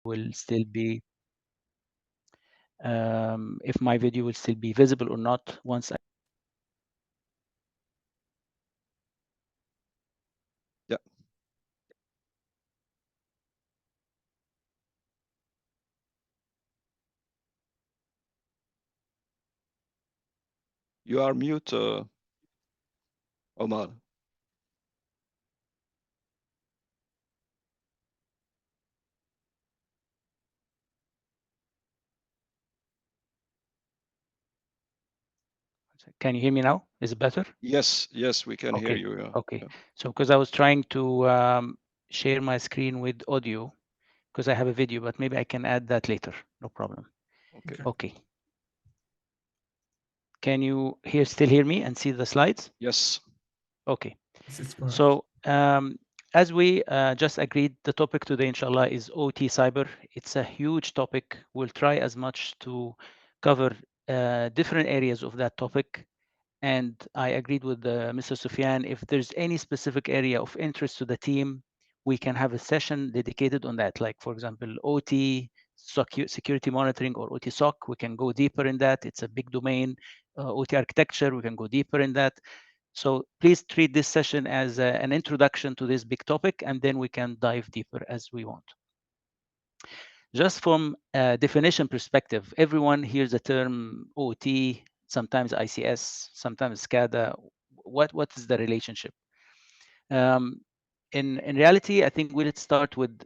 will still be, if my video will still be visible or not once I... Yeah. You are mute, Omar. Can you hear me now? Is it better? Yes, yes, we can hear Okay. you. Yeah. Okay. Yeah. So because I was trying to share my screen with audio because I have a video, but maybe I can add that later. No problem. Okay. Okay. Can you still hear me and see the slides? Yes. Okay. So as we just agreed, the topic today, inshallah, is OT cyber. It's a huge topic. We'll try as much to cover different areas of that topic. And I agreed with Mr. Sufyan, if there's any specific area of interest to the team, we can have a session dedicated on that. Like, for example, OT, security monitoring, or OT SOC, we can go deeper in that. It's a big domain. OT architecture, we can go deeper in that. So please treat this session as an introduction to this big topic, and then we can dive deeper as we want. Just from a definition perspective, everyone hears the term OT, sometimes ICS, sometimes SCADA. What is the relationship? In reality, I think we'll start with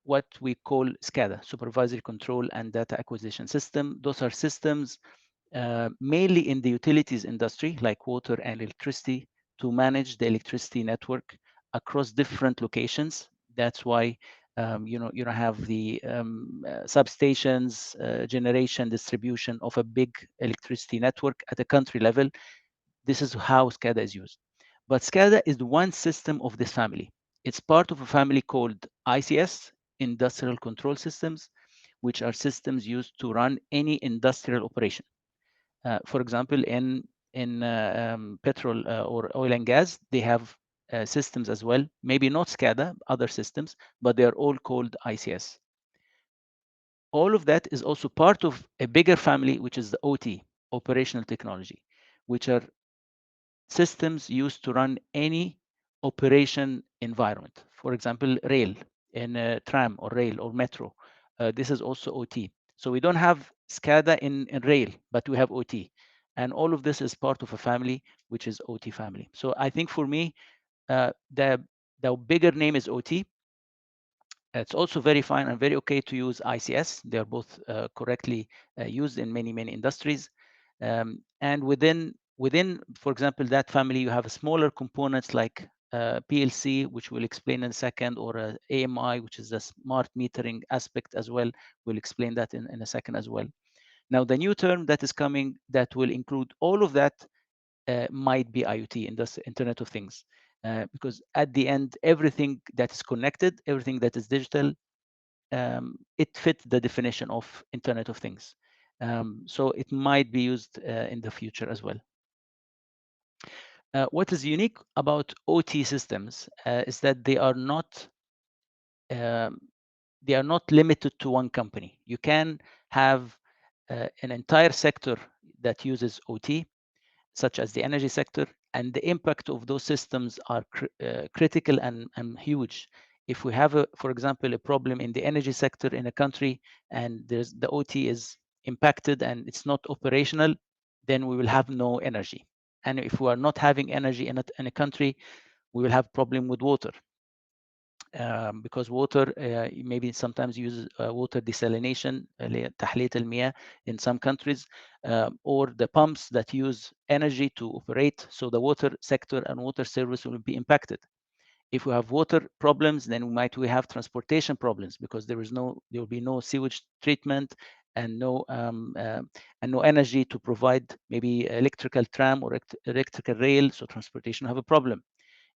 what we call SCADA, Supervisory Control and Data Acquisition System. Those are systems mainly in the utilities industry, like water and electricity, to manage the electricity network across different locations. That's why you don't have the substations, generation, distribution of a big electricity network at a country level. This is how SCADA is used. But SCADA is one system of this family. It's part of a family called ICS, Industrial Control Systems, which are systems used to run any industrial operation. For example, in petrol or oil and gas, they have systems as well, maybe not SCADA, other systems, but they are all called ICS. All of that is also part of a bigger family, which is the OT, operational technology, which are systems used to run any operation environment. For example, rail in a tram or rail or metro. This is also OT. So we don't have SCADA in rail, but we have OT. And all of this is part of a family, which is OT family. So I think for me, the bigger name is OT. It's also very fine and very okay to use ICS. They are both correctly used in many industries. And within, for example, that family, you have smaller components like PLC, which we'll explain in a second, or AMI, which is the smart metering aspect as well. We'll explain that in a second as well. Now, the new term that is coming that will include all of that might be IoT, Internet of Things. Because at the end, everything that is connected, everything that is digital, it fits the definition of Internet of Things. So it might be used in the future as well. What is unique about OT systems is that they are not limited to one company. You can have an entire sector that uses OT, such as the energy sector, and the impact of those systems are critical and huge. If we have, for example, a problem in the energy sector in a country and the OT is impacted and it's not operational, then we will have no energy. And if we are not having energy in a country, we will have problem with water. Because water maybe sometimes uses water desalination تحلية المياه in some countries, or the pumps that use energy to operate, so the water sector and water service will be impacted. If we have water problems, then we have transportation problems, because there will be no sewage treatment and no energy to provide maybe electrical tram or electrical rail, so transportation have a problem.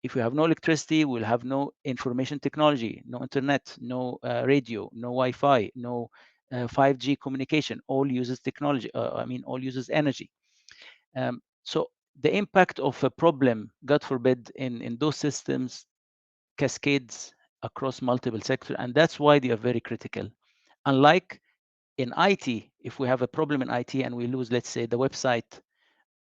If we have no electricity, we'll have no information technology, no internet, no radio, no Wi-Fi, no 5G communication. All uses technology. All uses energy. So the impact of a problem, God forbid, in those systems cascades across multiple sectors, and that's why they are very critical. Unlike in IT, if we have a problem in IT and we lose, let's say, the website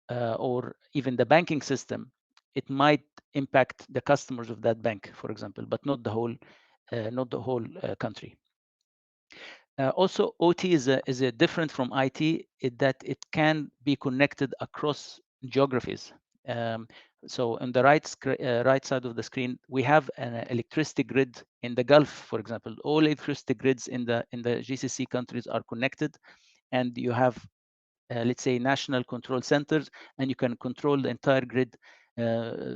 or even the banking system, it might impact the customers of that bank, for example, but not the whole country. Also, OT is a different from IT in that it can be connected across geographies. So on the right side of the screen, we have an electricity grid in the Gulf, for example. All electricity grids in the GCC countries are connected, and you have let's say national control centers, and you can control the entire grid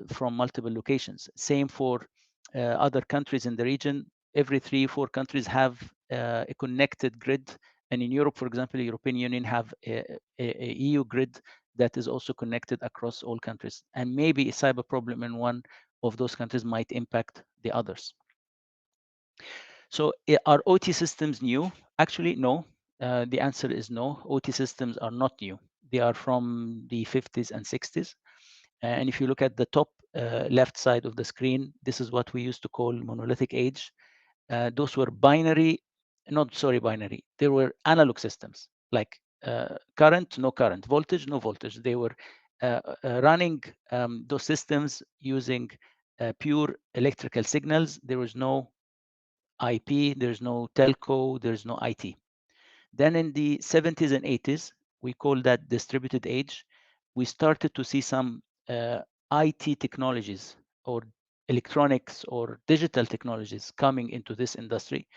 from multiple locations. Same for other countries in the region. Every 3-4 countries have a connected grid, and in Europe, for example, the European Union have a EU grid that is also connected across all countries. And maybe a cyber problem in one of those countries might impact the others. So are OT systems new? Actually, no. The answer is no. OT systems are not new. They are from the 50s and 60s. And if you look at the top left side of the screen, this is what we used to call monolithic age. Those were binary. They were analog systems, like current, no current, voltage, no voltage. They were running those systems using pure electrical signals. There was no IP, there's no telco, there's no IT. Then in the 70s and 80s, we call that distributed age. We started to see some IT technologies or electronics or digital technologies coming into this industry.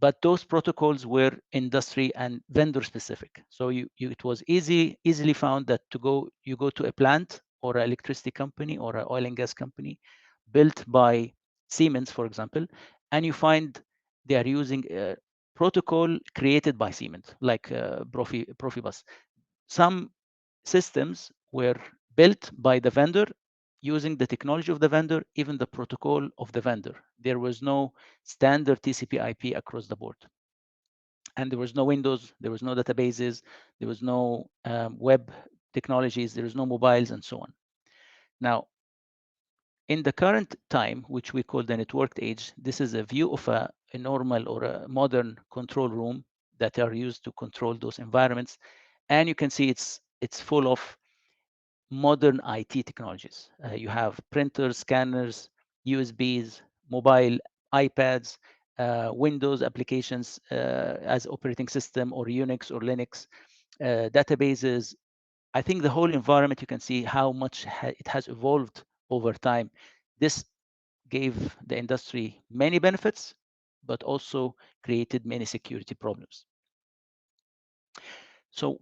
But those protocols were industry and vendor specific. So it was easily found that you go to a plant or an electricity company or an oil and gas company built by Siemens, for example, and you find they are using a protocol created by Siemens, like Profibus. Some systems were built by the vendor using the technology of the vendor, even the protocol of the vendor. There was no standard TCP/IP across the board. And there was no Windows, there was no databases, there was no web technologies, there was no mobiles, and so on. Now, in the current time, which we call the networked age, this is a view of a normal or a modern control room that are used to control those environments. And you can see it's full of modern IT technologies. You have printers, scanners, USBs, mobile, iPads, Windows applications as operating system, or Unix or Linux, databases. I think the whole environment, you can see how much it has evolved over time. This gave the industry many benefits, but also created many security problems. So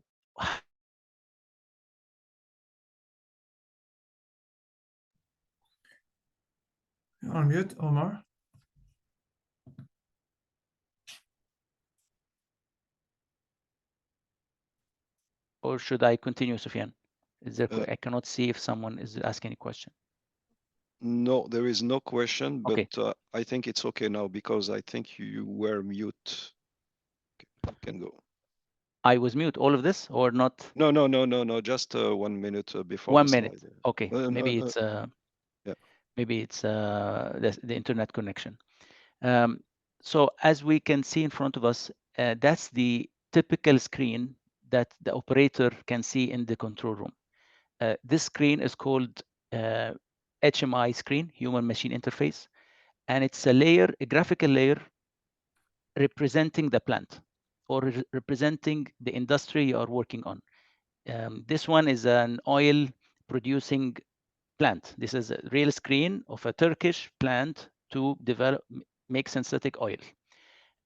You're on mute, Omar. or should I continue, Sufyan? Is there? I cannot see if someone is asking a question. No, there is no question, but Okay. I think it's okay now because I think you were mute. Okay, you can go. I was mute all of this or not? No. Just 1 minute before 1 the minute. slide. Okay. Maybe it's yeah. maybe it's the internet connection. So as we can see in front of us, that's the typical screen that the operator can see in the control room. This screen is called HMI screen, human machine interface, and it's a graphical layer representing the plant or representing the industry you are working on. This one is an oil producing plant. This is a real screen of a Turkish plant to make synthetic oil.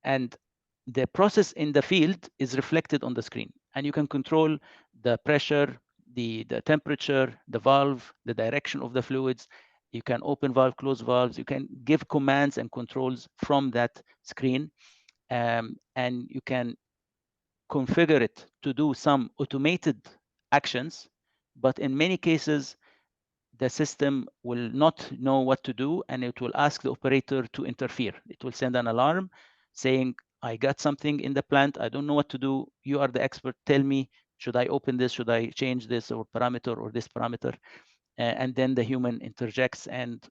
And the process in the field is reflected on the screen. And you can control the pressure, the temperature, the valve, the direction of the fluids. You can open valve, close valves. You can give commands and controls from that screen. And you can configure it to do some automated actions. But in many cases, the system will not know what to do, and it will ask the operator to interfere. It will send an alarm saying, I got something in the plant. I don't know what to do. You are the expert. Tell me, should I open this? Should I change this or parameter or this parameter? And then the human interjects and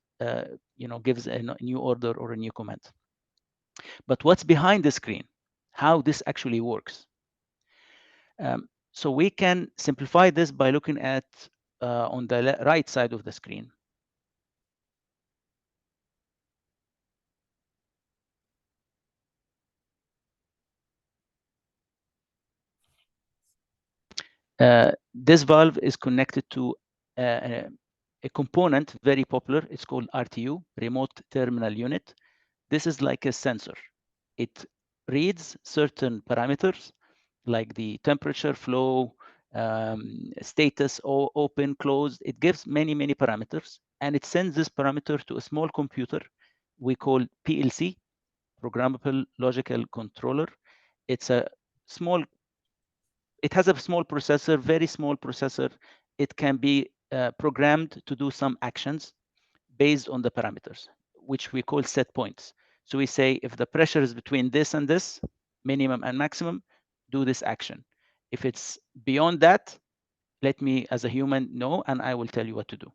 gives a new order or a new command. But what's behind the screen? How this actually works? So we can simplify this by looking at on the right side of the screen. This valve is connected to a component very popular. It's called RTU, Remote Terminal Unit. This is like a sensor. It reads certain parameters like the temperature, flow, status, or open, closed. It gives many, many parameters, and it sends this parameter to a small computer we call PLC, Programmable Logical Controller. It's a small, it has a small processor, very small processor. It can be programmed to do some actions based on the parameters, which we call set points. So we say if the pressure is between this and this, minimum and maximum, do this action. If it's beyond that, let me as a human know, and I will tell you what to do.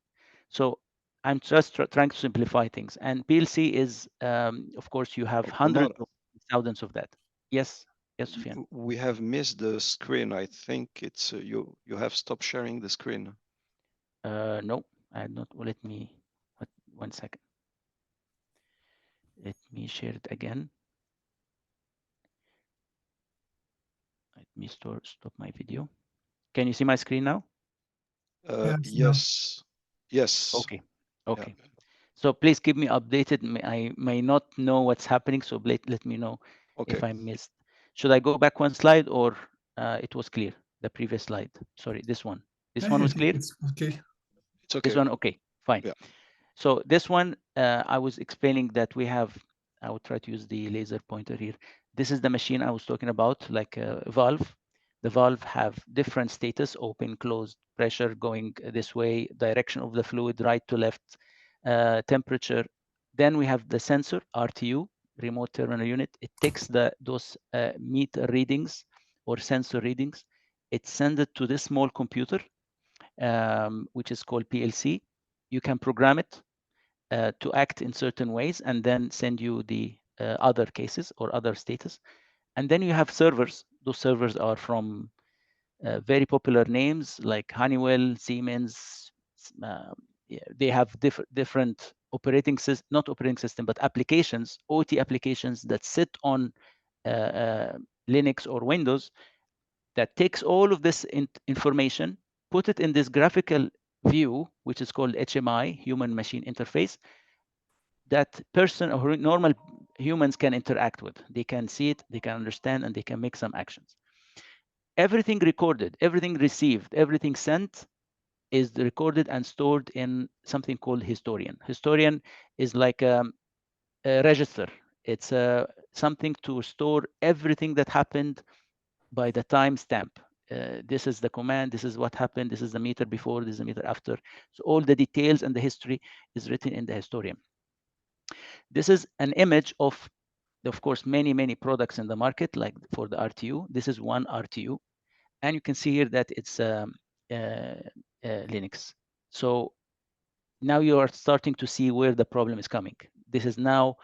So I'm just trying to simplify things. And PLC is, of course, you have hundreds of thousands of that. Yes, yes, Sufyan. We have missed the screen. I think it's you have stopped sharing the screen. No, I had not. Well, let me, 1 second. Let me share it again. Let me stop my video. Can you see my screen now? Yes. Yes. Okay. Okay. Yeah. So please keep me updated. I may not know what's happening, so let me know if I missed. Should I go back 1 slide, or it was clear, the previous slide? Sorry, this one. This one was clear? It's okay. It's okay. This one, okay, fine. Yeah. So this one, I was explaining that we have, I will try to use the laser pointer here. This is the machine I was talking about, like a valve. The valve have different status, open, closed, pressure going this way, direction of the fluid, right to left, temperature. Then we have the sensor, RTU, remote terminal unit. It takes those meter readings or sensor readings. It sends it to this small computer, which is called PLC. You can program it to act in certain ways and then send you the other cases or other status. And then you have servers. Those servers are from very popular names like Honeywell, Siemens. They have different operating system, not operating system, but applications, OT applications that sit on Linux or Windows that takes all of this information, put it in this graphical view, which is called HMI, Human Machine Interface, that person or normal humans can interact with. They can see it, they can understand, and they can make some actions. Everything recorded, everything received, everything sent is recorded and stored in something called historian. Historian is like a register. It's something to store everything that happened by the timestamp. This is the command, this is what happened, this is the meter before, this is the meter after. So all the details and the history is written in the historian. This is an image of course, many products in the market, like for the RTU. This is one RTU. And you can see here that it's Linux. So now you are starting to see where the problem is coming. This is now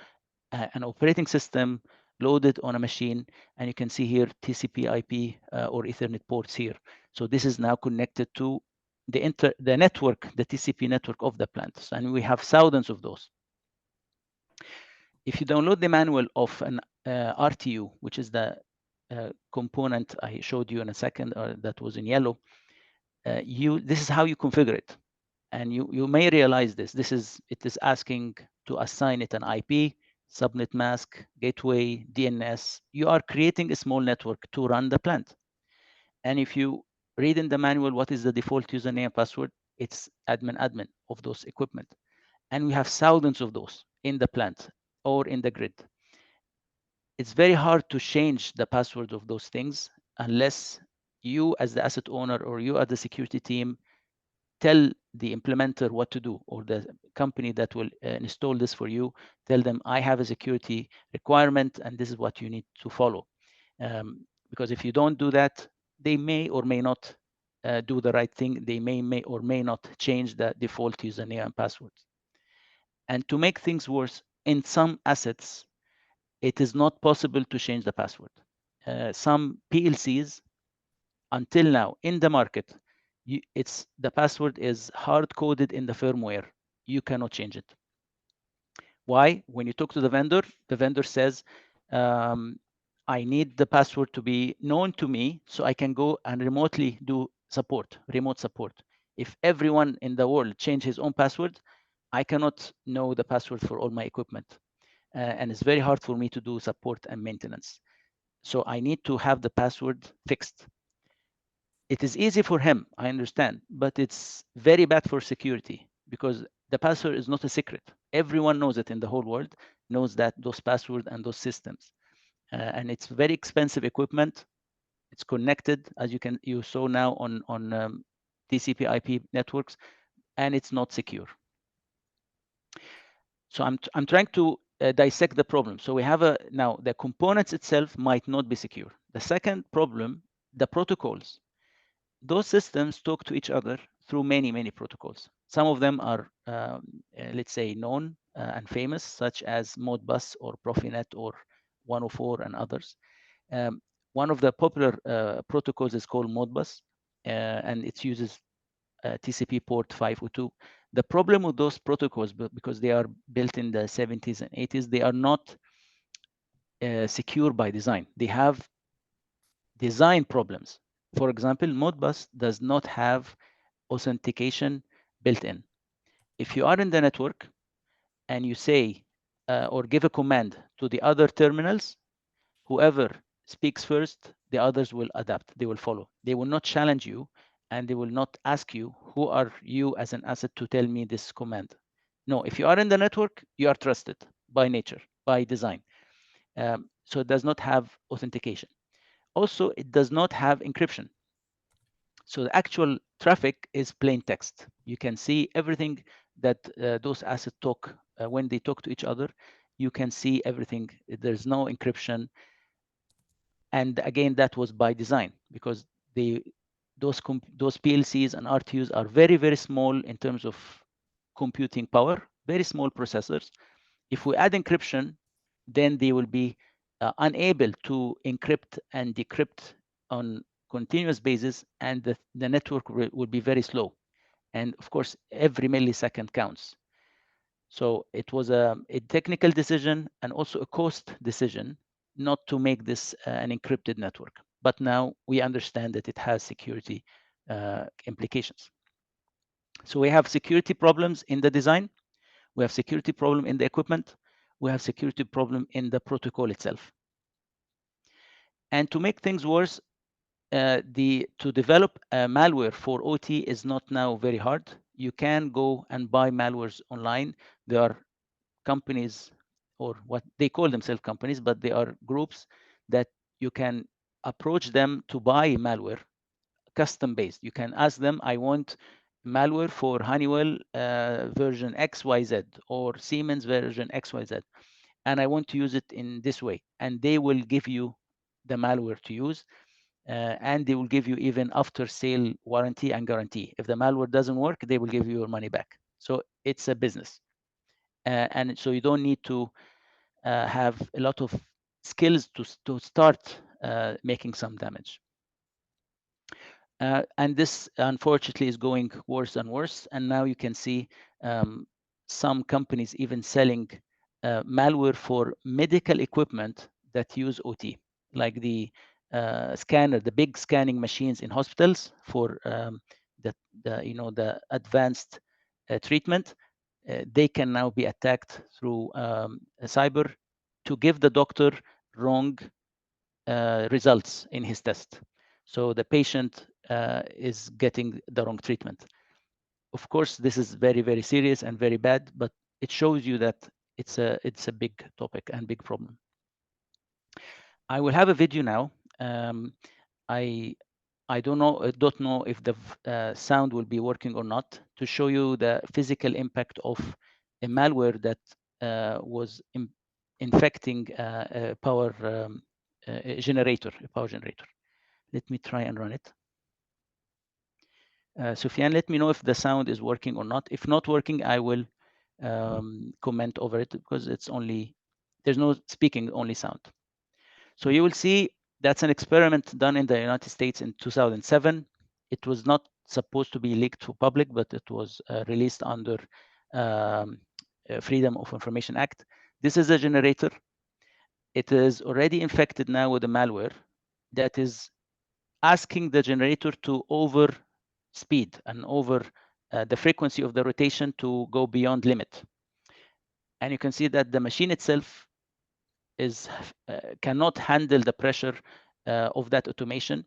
an operating system loaded on a machine, and you can see here TCP IP or Ethernet ports here. So this is now connected to the network, the TCP network of the plant, and we have thousands of those. If you download the manual of an RTU, which is the component I showed you in a second, that was in yellow, this is how you configure it. And you may realize this. It is asking to assign it an IP, subnet mask, gateway, DNS. You are creating a small network to run the plant. And if you read in the manual what is the default username and password, it's admin of those equipment. And we have thousands of those in the plant or in the grid. It's very hard to change the password of those things unless you as the asset owner or you as the security team tell the implementer what to do, or the company that will install this for you, tell them, I have a security requirement and this is what you need to follow. Because if you don't do that, they may or may not do the right thing. They may or may not change the default username and passwords. And to make things worse, in some assets, it is not possible to change the password. Some PLCs, until now in the market, the password is hard coded in the firmware. You cannot change it. Why? When you talk to the vendor says, I need the password to be known to me so I can go and remotely do support, remote support. If everyone in the world change his own password, I cannot know the password for all my equipment. And it's very hard for me to do support and maintenance. So I need to have the password fixed. It is easy for him, I understand, but it's very bad for security because the password is not a secret. Everyone knows it in the whole world, knows that those passwords and those systems. And it's very expensive equipment. It's connected, as you saw now on TCP/IP networks, and it's not secure. So I'm trying to dissect the problem. So we have now the components itself might not be secure. The second problem, the protocols. Those systems talk to each other through many protocols. Some of them are, let's say, known and famous, such as Modbus or Profinet or 104 and others. One of the popular protocols is called Modbus, and it uses TCP port 502. The problem with those protocols, because they are built in the 70s and 80s, they are not secure by design. They have design problems. For example, Modbus does not have authentication built in. If you are in the network and you say or give a command to the other terminals, whoever speaks first, the others will adapt, they will follow. They will not challenge you, and they will not ask you, who are you as an asset to tell me this command? No, if you are in the network, you are trusted by nature, by design. So it does not have authentication. Also, it does not have encryption. So the actual traffic is plain text. You can see everything that those assets talk when they talk to each other. You can see everything. There's no encryption. And again, that was by design because those PLCs and RTUs are very small in terms of computing power, very small processors. If we add encryption, then they will be unable to encrypt and decrypt on continuous basis, and the network will be very slow. And of course, every millisecond counts. So it was a technical decision and also a cost decision not to make this an encrypted network. But now we understand that it has security implications. So we have security problems in the design. We have security problem in the equipment. We have security problem in the protocol itself. And to make things worse, to develop malware for OT is not now very hard. You can go and buy malwares online. There are companies, or what they call themselves companies, but they are groups that you can approach them to buy malware, custom based. You can ask them, I want malware for Honeywell version XYZ or Siemens version XYZ, and I want to use it in this way. And they will give you the malware to use. And they will give you even after sale warranty and guarantee. If the malware doesn't work, they will give you your money back. So it's a business. And so you don't need to have a lot of skills to start making some damage. And this, unfortunately, is going worse and worse. And now you can see some companies even selling malware for medical equipment that use OT, like the scanner, the big scanning machines in hospitals for the advanced treatment. They can now be attacked through cyber to give the doctor wrong results in his test. So the patient is getting the wrong treatment. Of course, this is very serious and very bad, but it shows you that it's a big topic and big problem. I will have a video now. I don't know if the sound will be working or not, to show you the physical impact of a malware that was infecting a power generator. Let me try and run it. Sufyan, let me know if the sound is working or not. If not working, I will comment over it because it's only There's no speaking, only sound. So you will see that's an experiment done in the United States in 2007. It was not supposed to be leaked to public, but it was released under Freedom of Information Act. This is a generator. It is already infected now with a malware that is asking the generator to over speed and over the frequency of the rotation to go beyond limit. And you can see that the machine itself is cannot handle the pressure of that automation.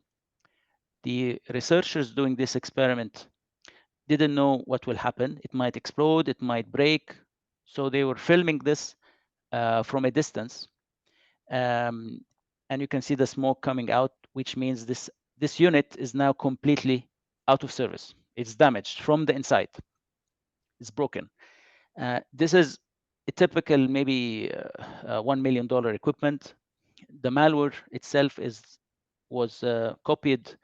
The researchers doing this experiment didn't know what will happen. It might explode, it might break. So they were filming this from a distance. And you can see the smoke coming out, which means this unit is now completely out of service. It's damaged from the inside. It's broken. This is a typical maybe $1 million equipment. The malware itself was copied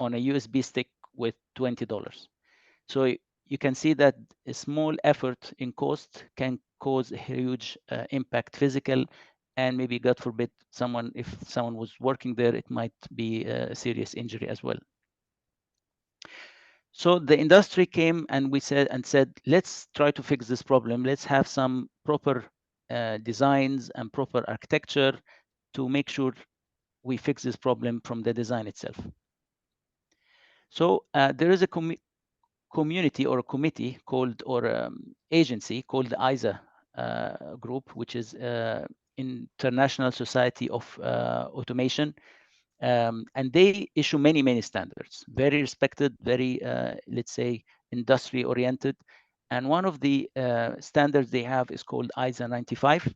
on a USB stick with $20. So you can see that a small effort in cost can cause a huge impact, physical, and maybe, God forbid, if someone was working there, it might be a serious injury as well. So the industry came and said, let's try to fix this problem. Let's have some proper designs and proper architecture to make sure we fix this problem from the design itself. So there is a community or a committee called, or agency called the ICS group, which is International Society of Automation. And they issue many standards, very respected, very, let's say, industry oriented. And one of the standards they have is called ISA 95.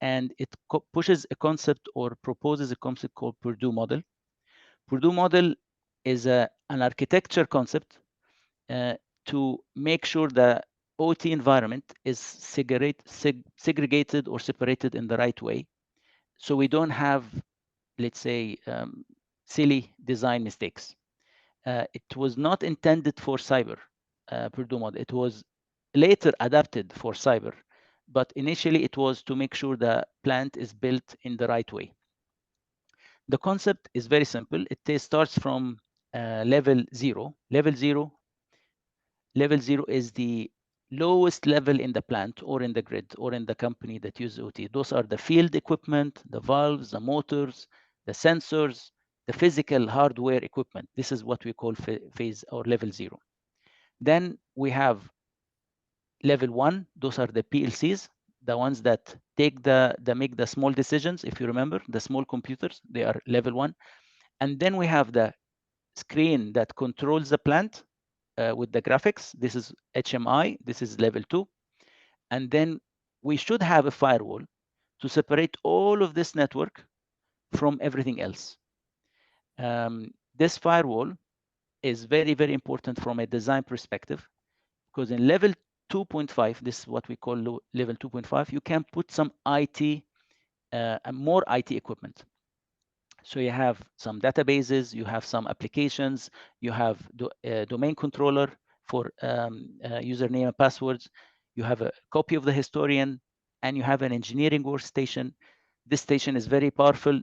And it pushes a concept or proposes a concept called Purdue model. Purdue model is an architecture concept to make sure the OT environment is segregated or separated in the right way. So we don't have, let's say, silly design mistakes. It was not intended for cyber, Purdue model. It was later adapted for cyber, but initially it was to make sure the plant is built in the right way. The concept is very simple. It starts from level 0. Level 0 is the lowest level in the plant or in the grid or in the company that uses OT. Those are the field equipment, the valves, the motors, the sensors, the physical hardware equipment. This is what we call phase or level 0. Then we have level 1. Those are the PLCs, the ones that make the small decisions. If you remember, the small computers, they are level 1. And then we have the screen that controls the plant with the graphics. This is HMI. This is level 2. And then we should have a firewall to separate all of this network from everything else. This firewall is very important from a design perspective, because in level 2.5, this is what we call level 2.5, you can put some IT, more IT equipment. So you have some databases, you have some applications, you have domain controller for username and passwords, you have a copy of the historian, and you have an engineering workstation. This station is very powerful.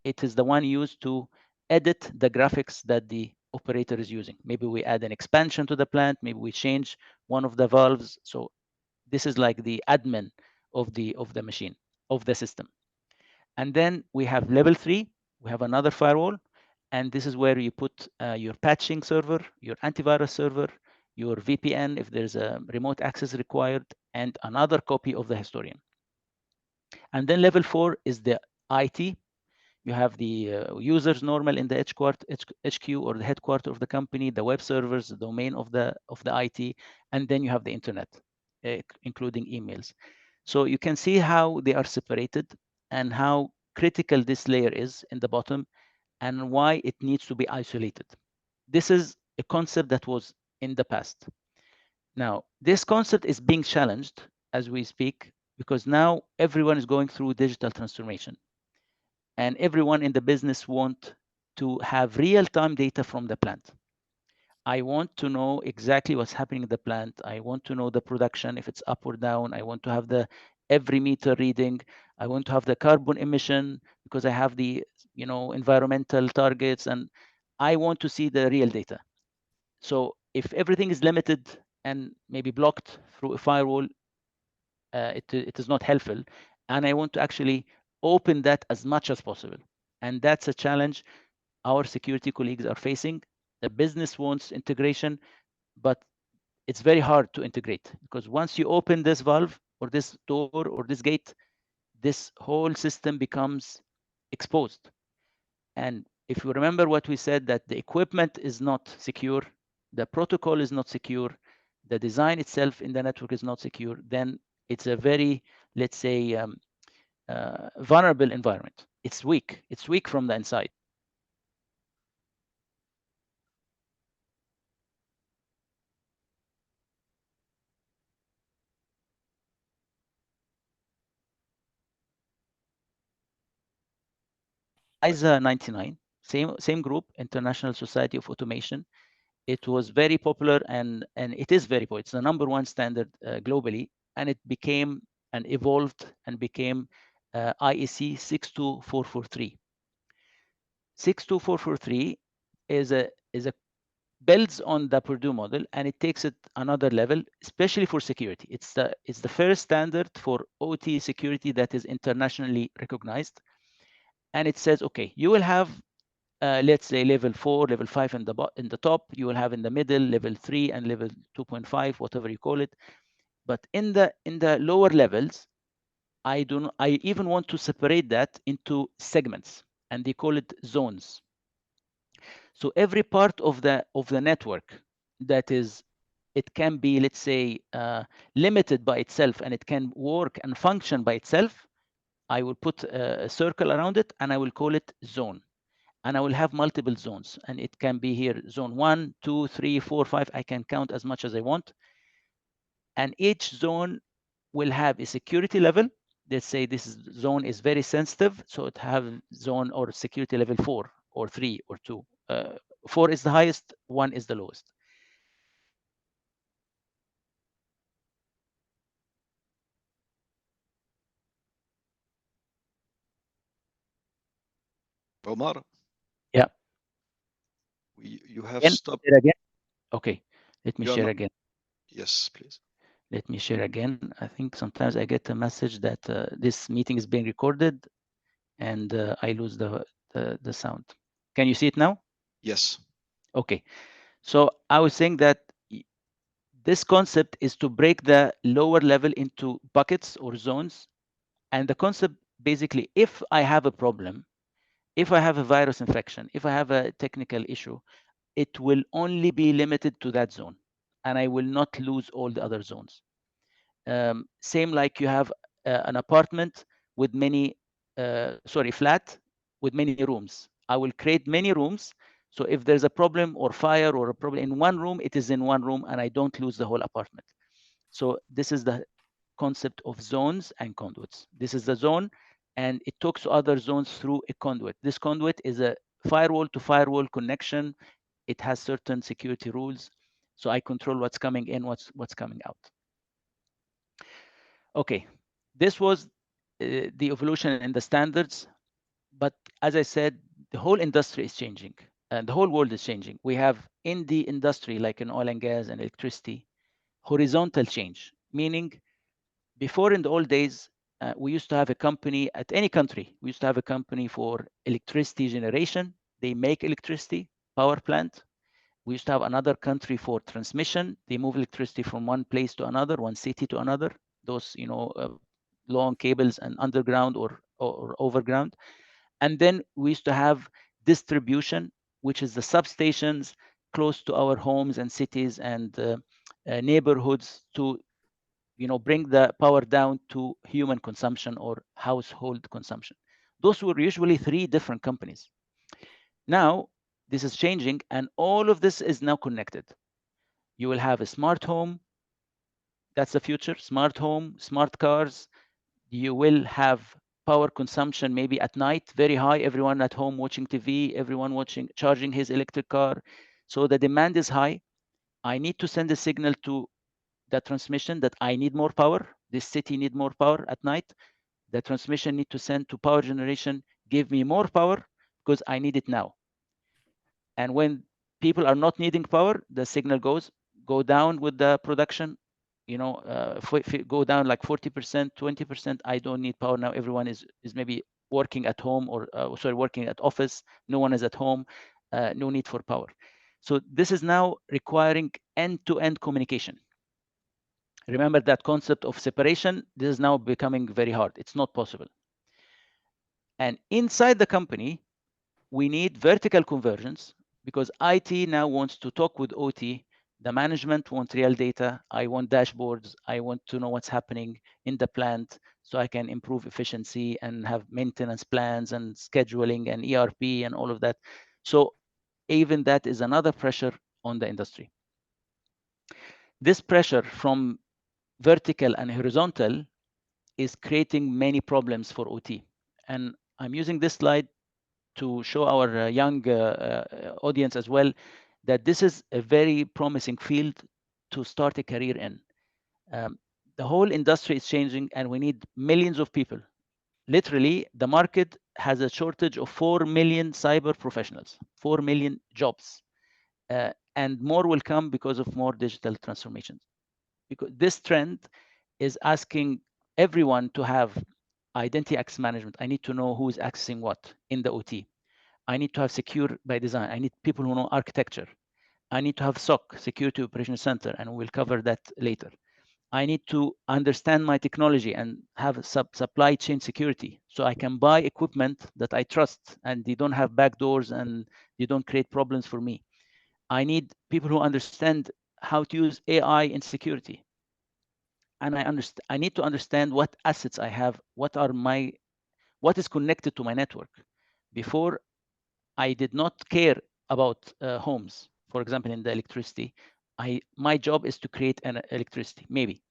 It is the one used to edit the graphics that the operator is using. Maybe we add an expansion to the plant, maybe we change one of the valves. So this is like the admin of the machine, of the system. And then we have level 3. We have another firewall, and this is where you put your patching server, your antivirus server, your VPN if there's a remote access required, and another copy of the historian. And then level 4 is the IT. You have the users normal in the HQ or the headquarter of the company, the web servers, the domain of the IT, and then you have the internet, including emails. So you can see how they are separated and how critical this layer is in the bottom and why it needs to be isolated. This is a concept that was in the past. Now, this concept is being challenged as we speak, because now everyone is going through digital transformation. And everyone in the business want to have real-time data from the plant. I want to know exactly what's happening in the plant. I want to know the production, if it's up or down. I want to have the every meter reading. I want to have the carbon emission because I have the environmental targets, and I want to see the real data. So if everything is limited and maybe blocked through a firewall, it is not helpful. And I want to actually open that as much as possible. And that's a challenge our security colleagues are facing. The business wants integration, but it's very hard to integrate, because once you open this valve or this door or this gate, this whole system becomes exposed. And if you remember what we said, that the equipment is not secure, the protocol is not secure, the design itself in the network is not secure, then it's a very, let's say, vulnerable environment. It's weak. It's weak from the inside. ISA 99, same group, International Society of Automation. It was very popular, and it is very popular. It's the #1 standard globally, and it became and evolved and became IEC 62443. 62443 is a builds on the Purdue model, and it takes it another level, especially for security. It's the first standard for OT security that is internationally recognized, and it says, okay, you will have let's say level 4, level 5 in the top. You will have in the middle level 3 and level 2.5, whatever you call it. But in the lower levels, I even want to separate that into segments, and they call it zones. So every part of the network that is, it can be, let's say, limited by itself, and it can work and function by itself. I will put a circle around it, and I will call it zone. And I will have multiple zones, and it can be here zone 1, 2, 3, 4, 5. I can count as much as I want. And each zone will have a security level. Let's say this zone is very sensitive, so it have zone or security level 4 or 3 or 2. 4 is the highest, 1 is the lowest. Omar, Yeah. you have Again, stopped. share again. Okay, let me You are share not- again. Yes, please. Let me share again. I think sometimes I get a message that this meeting is being recorded, and I lose the sound. Can you see it now? Yes. Okay. So I was saying that this concept is to break the lower level into buckets or zones. And the concept, basically, if I have a problem, if I have a virus infection, if I have a technical issue, it will only be limited to that zone, and I will not lose all the other zones. Same like you have an apartment with many, flat with many rooms. I will create many rooms. So if there's a problem or fire or a problem in one room, it is in one room, and I don't lose the whole apartment. So this is the concept of zones and conduits. This is the zone, and it talks to other zones through a conduit. This conduit is a firewall to firewall connection. It has certain security rules. So I control what's coming in, what's coming out. Okay, this was the evolution in the standards. But as I said, the whole industry is changing, and the whole world is changing. We have in the industry, like in oil and gas and electricity, horizontal change, meaning before, in the old days, we used to have a company at any country. We used to have a company for electricity generation. They make electricity, power plant. We used to have another country for transmission. They move electricity from one place to another, one city to another. Those, long cables and underground or overground. And then we used to have distribution, which is the substations close to our homes and cities and neighborhoods to bring the power down to human consumption or household consumption. Those were usually 3 different companies. Now this is changing, and all of this is now connected. You will have a smart home. That's the future. Smart home, smart cars. You will have power consumption maybe at night very high. Everyone at home watching TV, everyone charging his electric car. So the demand is high. I need to send a signal to the transmission that I need more power this city need more power at night. The transmission need to send to power generation, give me more power because I need it now. And when people are not needing power, the signal go down with the production, you know, go down like 40%, 20%. I don't need power now. Everyone is maybe working at home or sorry, working at office. No one is at home. No need for power. So this is now requiring end-to-end communication. Remember that concept of separation. This is now becoming very hard. It's not possible. And inside the company, we need vertical convergence because IT now wants to talk with OT. The management wants real data. I want dashboards. I want to know what's happening in the plant so I can improve efficiency and have maintenance plans and scheduling and ERP and all of that. So even that is another pressure on the industry. This pressure from vertical and horizontal is creating many problems for OT. And I'm using this slide to show our young audience as well that this is a very promising field to start a career in. The whole industry is changing and we need millions of people. Literally, the market has a shortage of 4 million cyber professionals, 4 million jobs. And more will come because of more digital transformations. Because this trend is asking everyone to have identity access management. I need to know who is accessing what in the OT. I need to have secure by design. I need people who know architecture. I need to have SOC, Security Operations Center, and we'll cover that later. I need to understand my technology and have supply chain security so I can buy equipment that I trust and they don't have backdoors and they don't create problems for me. I need people who understand how to use AI in security. And I need to understand what assets I have, what is connected to my network. Before, I did not care about homes. For example, in the electricity, my job is to create an electricity, maybe.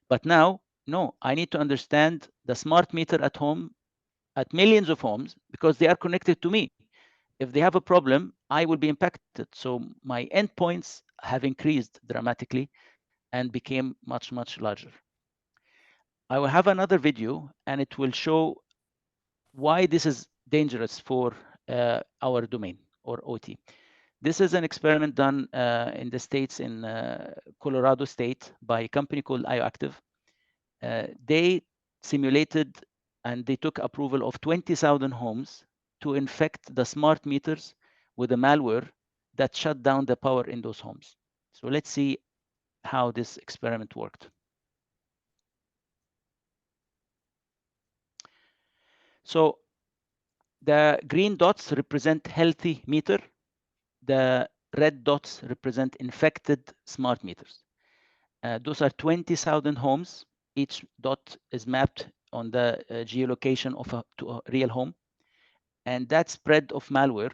But now, no, I need to understand the smart meter at home, at millions of homes, because they are connected to me. If they have a problem, I will be impacted. So my endpoints have increased dramatically and became much, much larger. I will have another video and it will show why this is dangerous for our domain or OT. This is an experiment done in the States, in Colorado State, by a company called IOActive. They simulated and they took approval of 20,000 homes to infect the smart meters with a malware that shut down the power in those homes. So let's see how this experiment worked. So the green dots represent healthy meter. The red dots represent infected smart meters. Those are 20,000 homes. Each dot is mapped on the geolocation of to a real home. And that spread of malware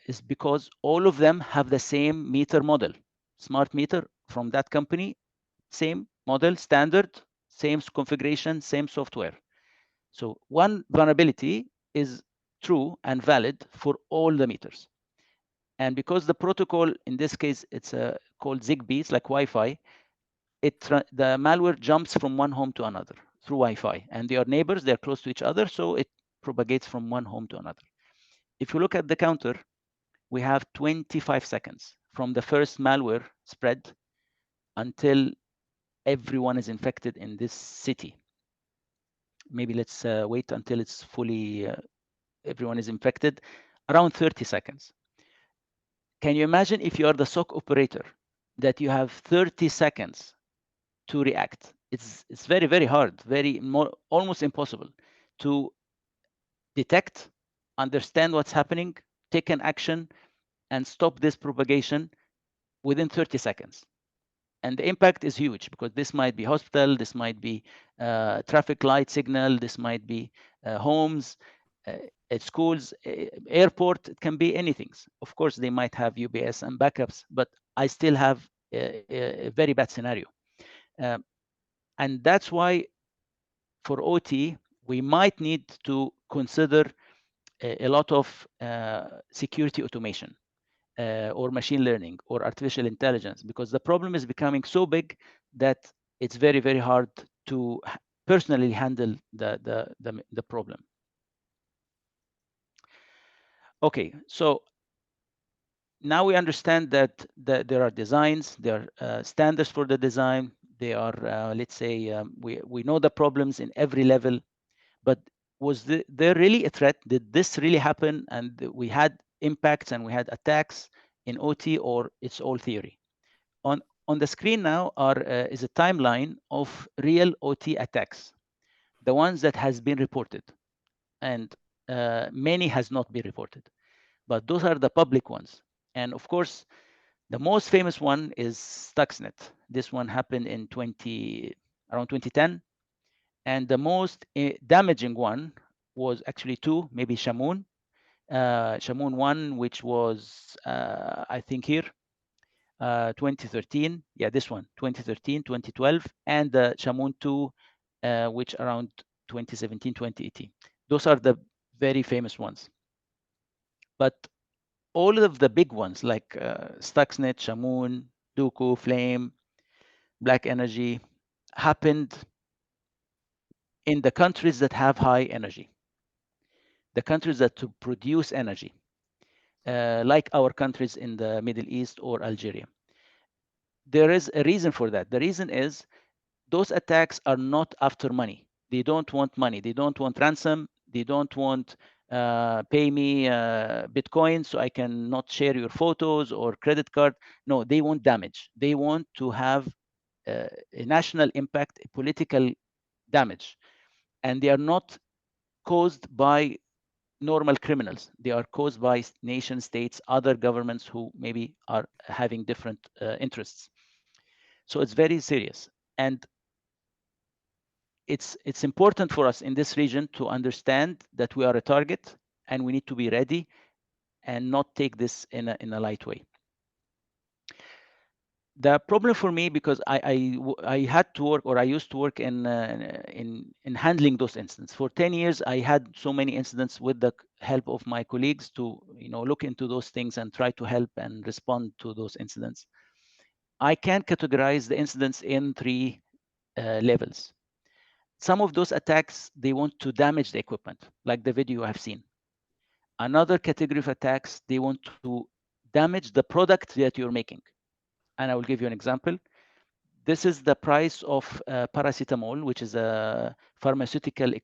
is because all of them have the same meter model. Smart meter from that company, same model, standard, same configuration, same software. So one vulnerability is true and valid for all the meters. And because the protocol, in this case, it's called ZigBee, it's like Wi-Fi, the malware jumps from one home to another through Wi-Fi. And they are neighbors, they're close to each other, so it propagates from one home to another. If you look at the counter, we have 25 seconds from the first malware spread until everyone is infected in this city. Maybe let's wait until it's fully, everyone is infected, around 30 seconds. Can you imagine if you are the SOC operator that you have 30 seconds to react? It's very, very hard, almost impossible to detect, understand what's happening, take an action, and stop this propagation within 30 seconds. And the impact is huge because this might be hospital, this might be traffic light signal, this might be homes, at schools, airport, it can be anything. Of course, they might have UBS and backups, but I still have a very bad scenario. And that's why for OT, we might need to consider a lot of security automation or machine learning or artificial intelligence, because the problem is becoming so big that it's very, very hard to personally handle the problem. Okay, so now we understand that there are designs, there are standards for the design. They are, let's say, we know the problems in every level, but was there really a threat? Did this really happen? And we had impacts and we had attacks in OT, or it's all theory? On the screen now is a timeline of real OT attacks, the ones that has been reported, and many has not been reported, but those are the public ones. And of course, the most famous one is Stuxnet. This one happened in around 2010. And the most damaging one was actually two, maybe Shamoon. Shamoon 1, which was, I think here, 2013. Yeah, this one, 2013, 2012. And the Shamoon 2, which around 2017, 2018. Those are the very famous ones. But all of the big ones like Stuxnet, Shamoon, Duku, Flame, Black Energy happened in the countries that have high energy, the countries that to produce energy, like our countries in the Middle East or Algeria. There is a reason for that. The reason is those attacks are not after money. They don't want money. They don't want ransom. They don't want pay me Bitcoin so I can not share your photos or credit card. No, they want damage. They want to have a national impact, a political damage. And they are not caused by normal criminals. They are caused by nation states, other governments who maybe are having different interests. So it's very serious. And it's important for us in this region to understand that we are a target and we need to be ready and not take this in a light way. The problem for me, because I had to work, or I used to work in handling those incidents for 10 years. I had so many incidents with the help of my colleagues to look into those things and try to help and respond to those incidents. I can categorize the incidents in three levels. Some of those attacks, they want to damage the equipment, like the video you have seen. Another category of attacks, they want to damage the product that you're making. And I will give you an example. This is the price of paracetamol, which is a pharmaceutical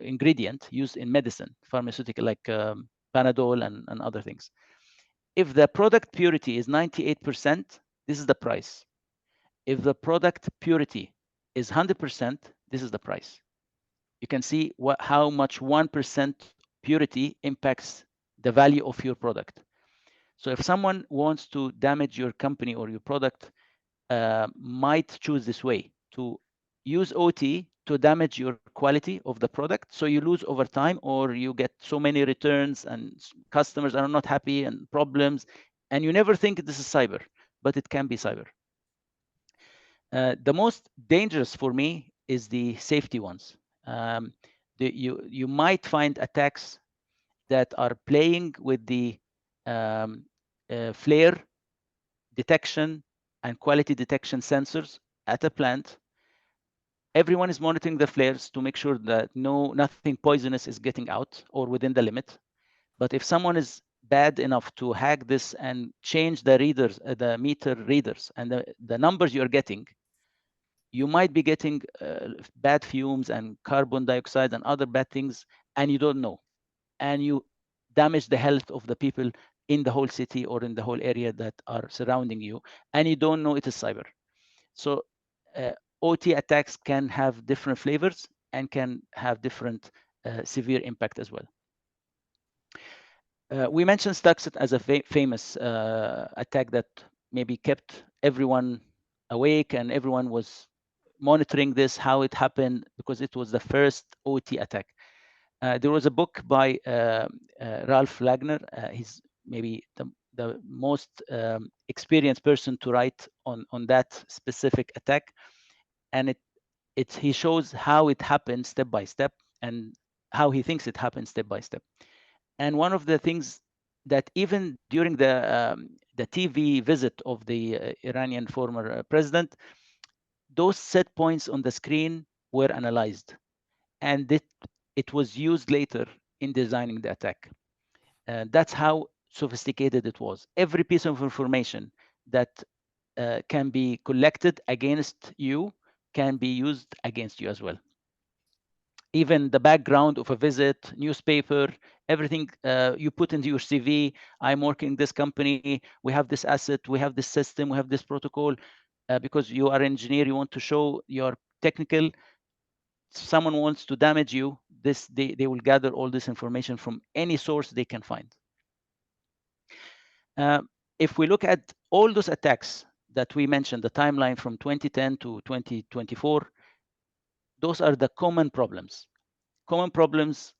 ingredient used in medicine, pharmaceutical like Panadol and other things. If the product purity is 98%, this is the price. If the product purity is 100%, this is the price. You can see how much 1% purity impacts the value of your product. So if someone wants to damage your company or your product, might choose this way to use OT to damage your quality of the product. So you lose over time, or you get so many returns and customers are not happy and problems. And you never think this is cyber, but it can be cyber. The most dangerous for me is the safety ones. You might find attacks that are playing with the flare detection and quality detection sensors at a plant. Everyone is monitoring the flares to make sure that nothing poisonous is getting out or within the limit. But if someone is bad enough to hack this and change the readers, the meter readers, and the numbers you're getting, you might be getting bad fumes and carbon dioxide and other bad things, and you don't know. And you damage the health of the people in the whole city or in the whole area that are surrounding you, and you don't know it is cyber. So OT attacks can have different flavors and can have different severe impact as well. We mentioned Stuxnet as a famous attack that maybe kept everyone awake and everyone was monitoring this, how it happened, because it was the first OT attack. There was a book by Ralph Wagner. He's maybe the most experienced person to write on that specific attack. And he shows how it happened step by step and how he thinks it happened step by step. And one of the things that even during the TV visit of the Iranian former president, those set points on the screen were analyzed, and it was used later in designing the attack. That's how sophisticated it was. Every piece of information that can be collected against you can be used against you as well. Even the background of a visit, newspaper, everything you put into your CV. I'm working this company, we have this asset, we have this system, we have this protocol. Because you are an engineer, you want to show your technical. Someone wants to damage you, they will gather all this information from any source they can find. If we look at all those attacks that we mentioned, the timeline from 2010 to 2024, those are the common problems. Common problems,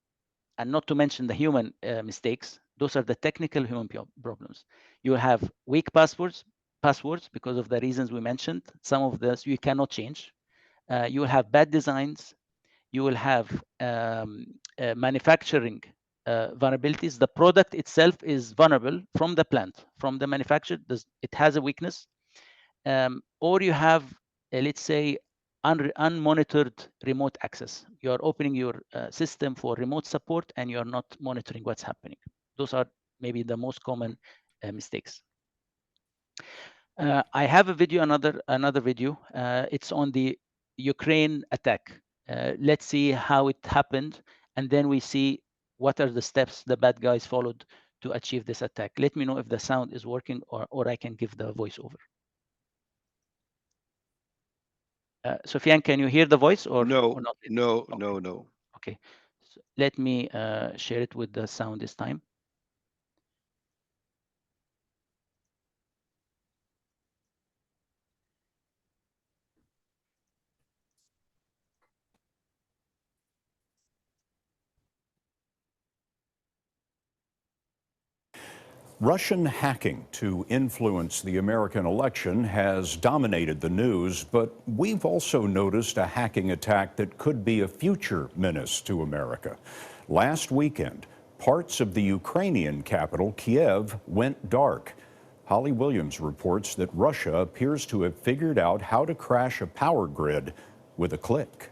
and not to mention the human mistakes, those are the technical human problems. You have weak passwords because of the reasons we mentioned. Some of those you cannot change. You will have bad designs. You will have manufacturing vulnerabilities. The product itself is vulnerable from the plant, from the manufacturer. It has a weakness. Or you have, let's say, unmonitored remote access. You are opening your system for remote support and you're not monitoring what's happening. Those are maybe the most common mistakes. I have a video, another video. It's on the Ukraine attack. Let's see how it happened, and then we see what are the steps the bad guys followed to achieve this attack. Let me know if the sound is working, or I can give the voiceover. Sofiane, can you hear the voice or No, or not? no, Okay. no. Okay, so let me share it with the sound this time. Russian hacking to influence the American election has dominated the news, but we've also noticed a hacking attack that could be a future menace to America. Last weekend, parts of the Ukrainian capital, Kiev, went dark. Holly Williams reports that Russia appears to have figured out how to crash a power grid with a click.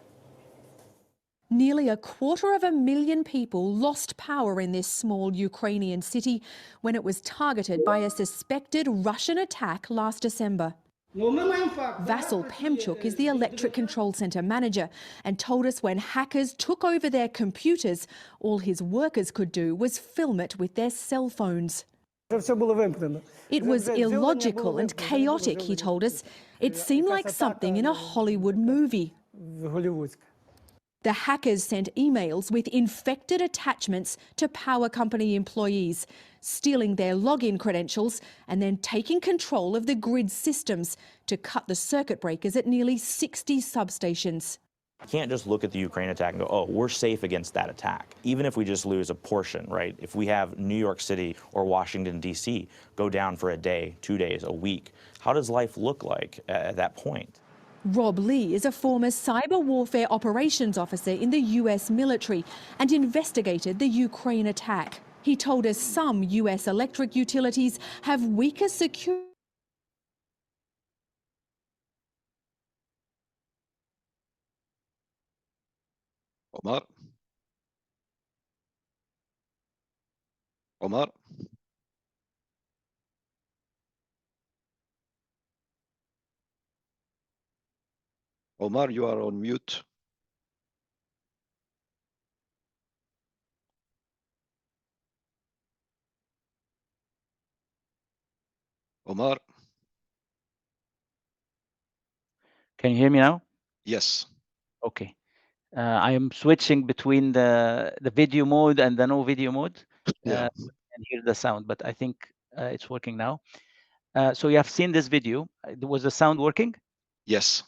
Nearly 250,000 people lost power in this small Ukrainian city when it was targeted by a suspected Russian attack last December. Vasyl Pemchuk is the electric control centre manager and told us when hackers took over their computers, all his workers could do was film it with their cell phones. It was illogical and chaotic, he told us. It seemed like something in a Hollywood movie. The hackers sent emails with infected attachments to power company employees, stealing their login credentials and then taking control of the grid systems to cut the circuit breakers at nearly 60 substations. You can't just look at the Ukraine attack and go, oh, we're safe against that attack. Even if we just lose a portion, right? If we have New York City or Washington, D.C. go down for a day, 2 days, a week, how does life look like at that point? Rob Lee is a former cyber warfare operations officer in the US military and investigated the Ukraine attack. He told us some US electric utilities have weaker security. Omar? Omar? Omar, you are on mute. Omar? Can you hear me now? Yes. Okay. I am switching between the video mode and the no video mode. Yeah. And hear the sound, but I think it's working now. So you have seen this video. Was the sound working? Yes.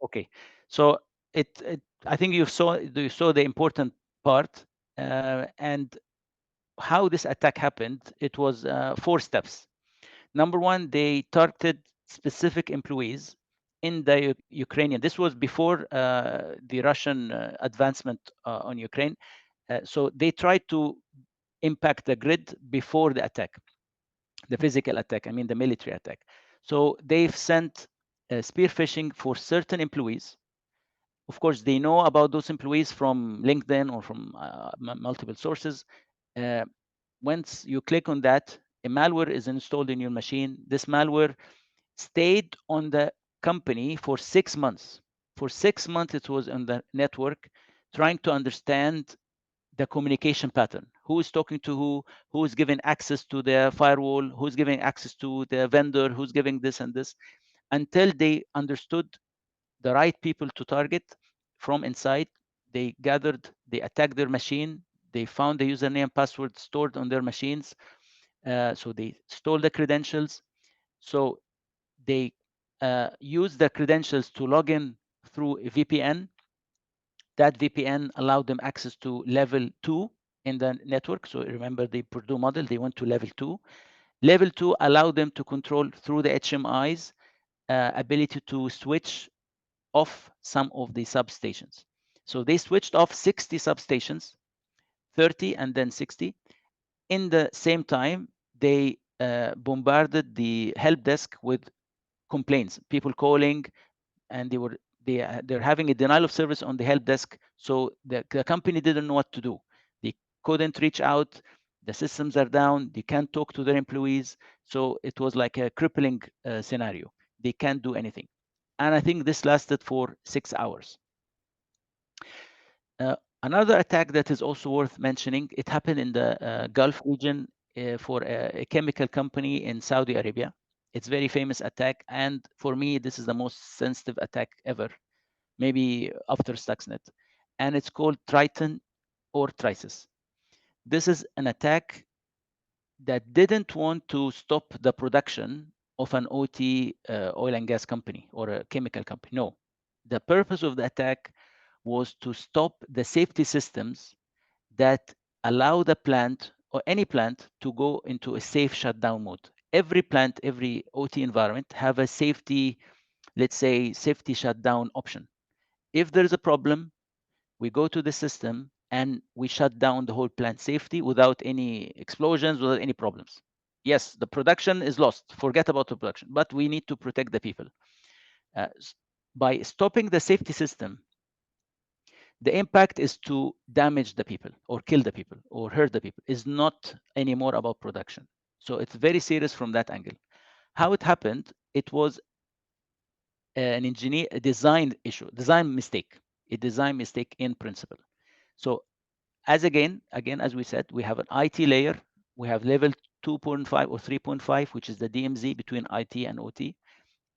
Okay. So I think you saw the important part, and how this attack happened. It was 4 steps. Number one, they targeted specific employees in the Ukrainian. This was before the Russian advancement on Ukraine. So they tried to impact the grid before the attack, the physical attack, I mean the military attack. So they've sent spear phishing for certain employees. Of course, they know about those employees from LinkedIn or from multiple sources. Once you click on that, a malware is installed in your machine. This malware stayed on the company for 6 months. For 6 months, it was on the network, trying to understand the communication pattern. Who is talking to who is giving access to the firewall, who's giving access to the vendor, who's giving this and this, until they understood the right people to target from inside. They gathered, they attacked their machine, they found the username and password stored on their machines. So they stole the credentials. So they used the credentials to log in through a VPN. That VPN allowed them access to level 2 in the network. So remember the Purdue model, they went to level 2. Level 2 allowed them to control through the HMIs ability to switch off some of the substations. So they switched off 60 substations, 30 and then 60. In the same time, they bombarded the help desk with complaints, people calling, and they're having a denial of service on the help desk. So the company didn't know what to do. They couldn't reach out. The systems are down. They can't talk to their employees. So it was like a crippling scenario. They can't do anything. And I think this lasted for 6 hours. Another attack that is also worth mentioning, it happened in the Gulf region for a chemical company in Saudi Arabia. It's a very famous attack. And for me, this is the most sensitive attack ever, maybe after Stuxnet. And it's called Triton or Trisis. This is an attack that didn't want to stop the production of an OT oil and gas company or a chemical company. No, the purpose of the attack was to stop the safety systems that allow the plant or any plant to go into a safe shutdown mode. Every plant, every OT environment have a safety, let's say, safety shutdown option. If there is a problem, we go to the system and we shut down the whole plant safety without any explosions, without any problems. Yes, the production is lost. Forget about the production, but we need to protect the people. By stopping the safety system, the impact is to damage the people or kill the people or hurt the people. It's not anymore about production. So it's very serious from that angle. How it happened, it was an engineer, a design issue, design mistake, a design mistake in principle. So as again, as we said, we have an IT layer. We have level 2.5 or 3.5, which is the DMZ between IT and OT.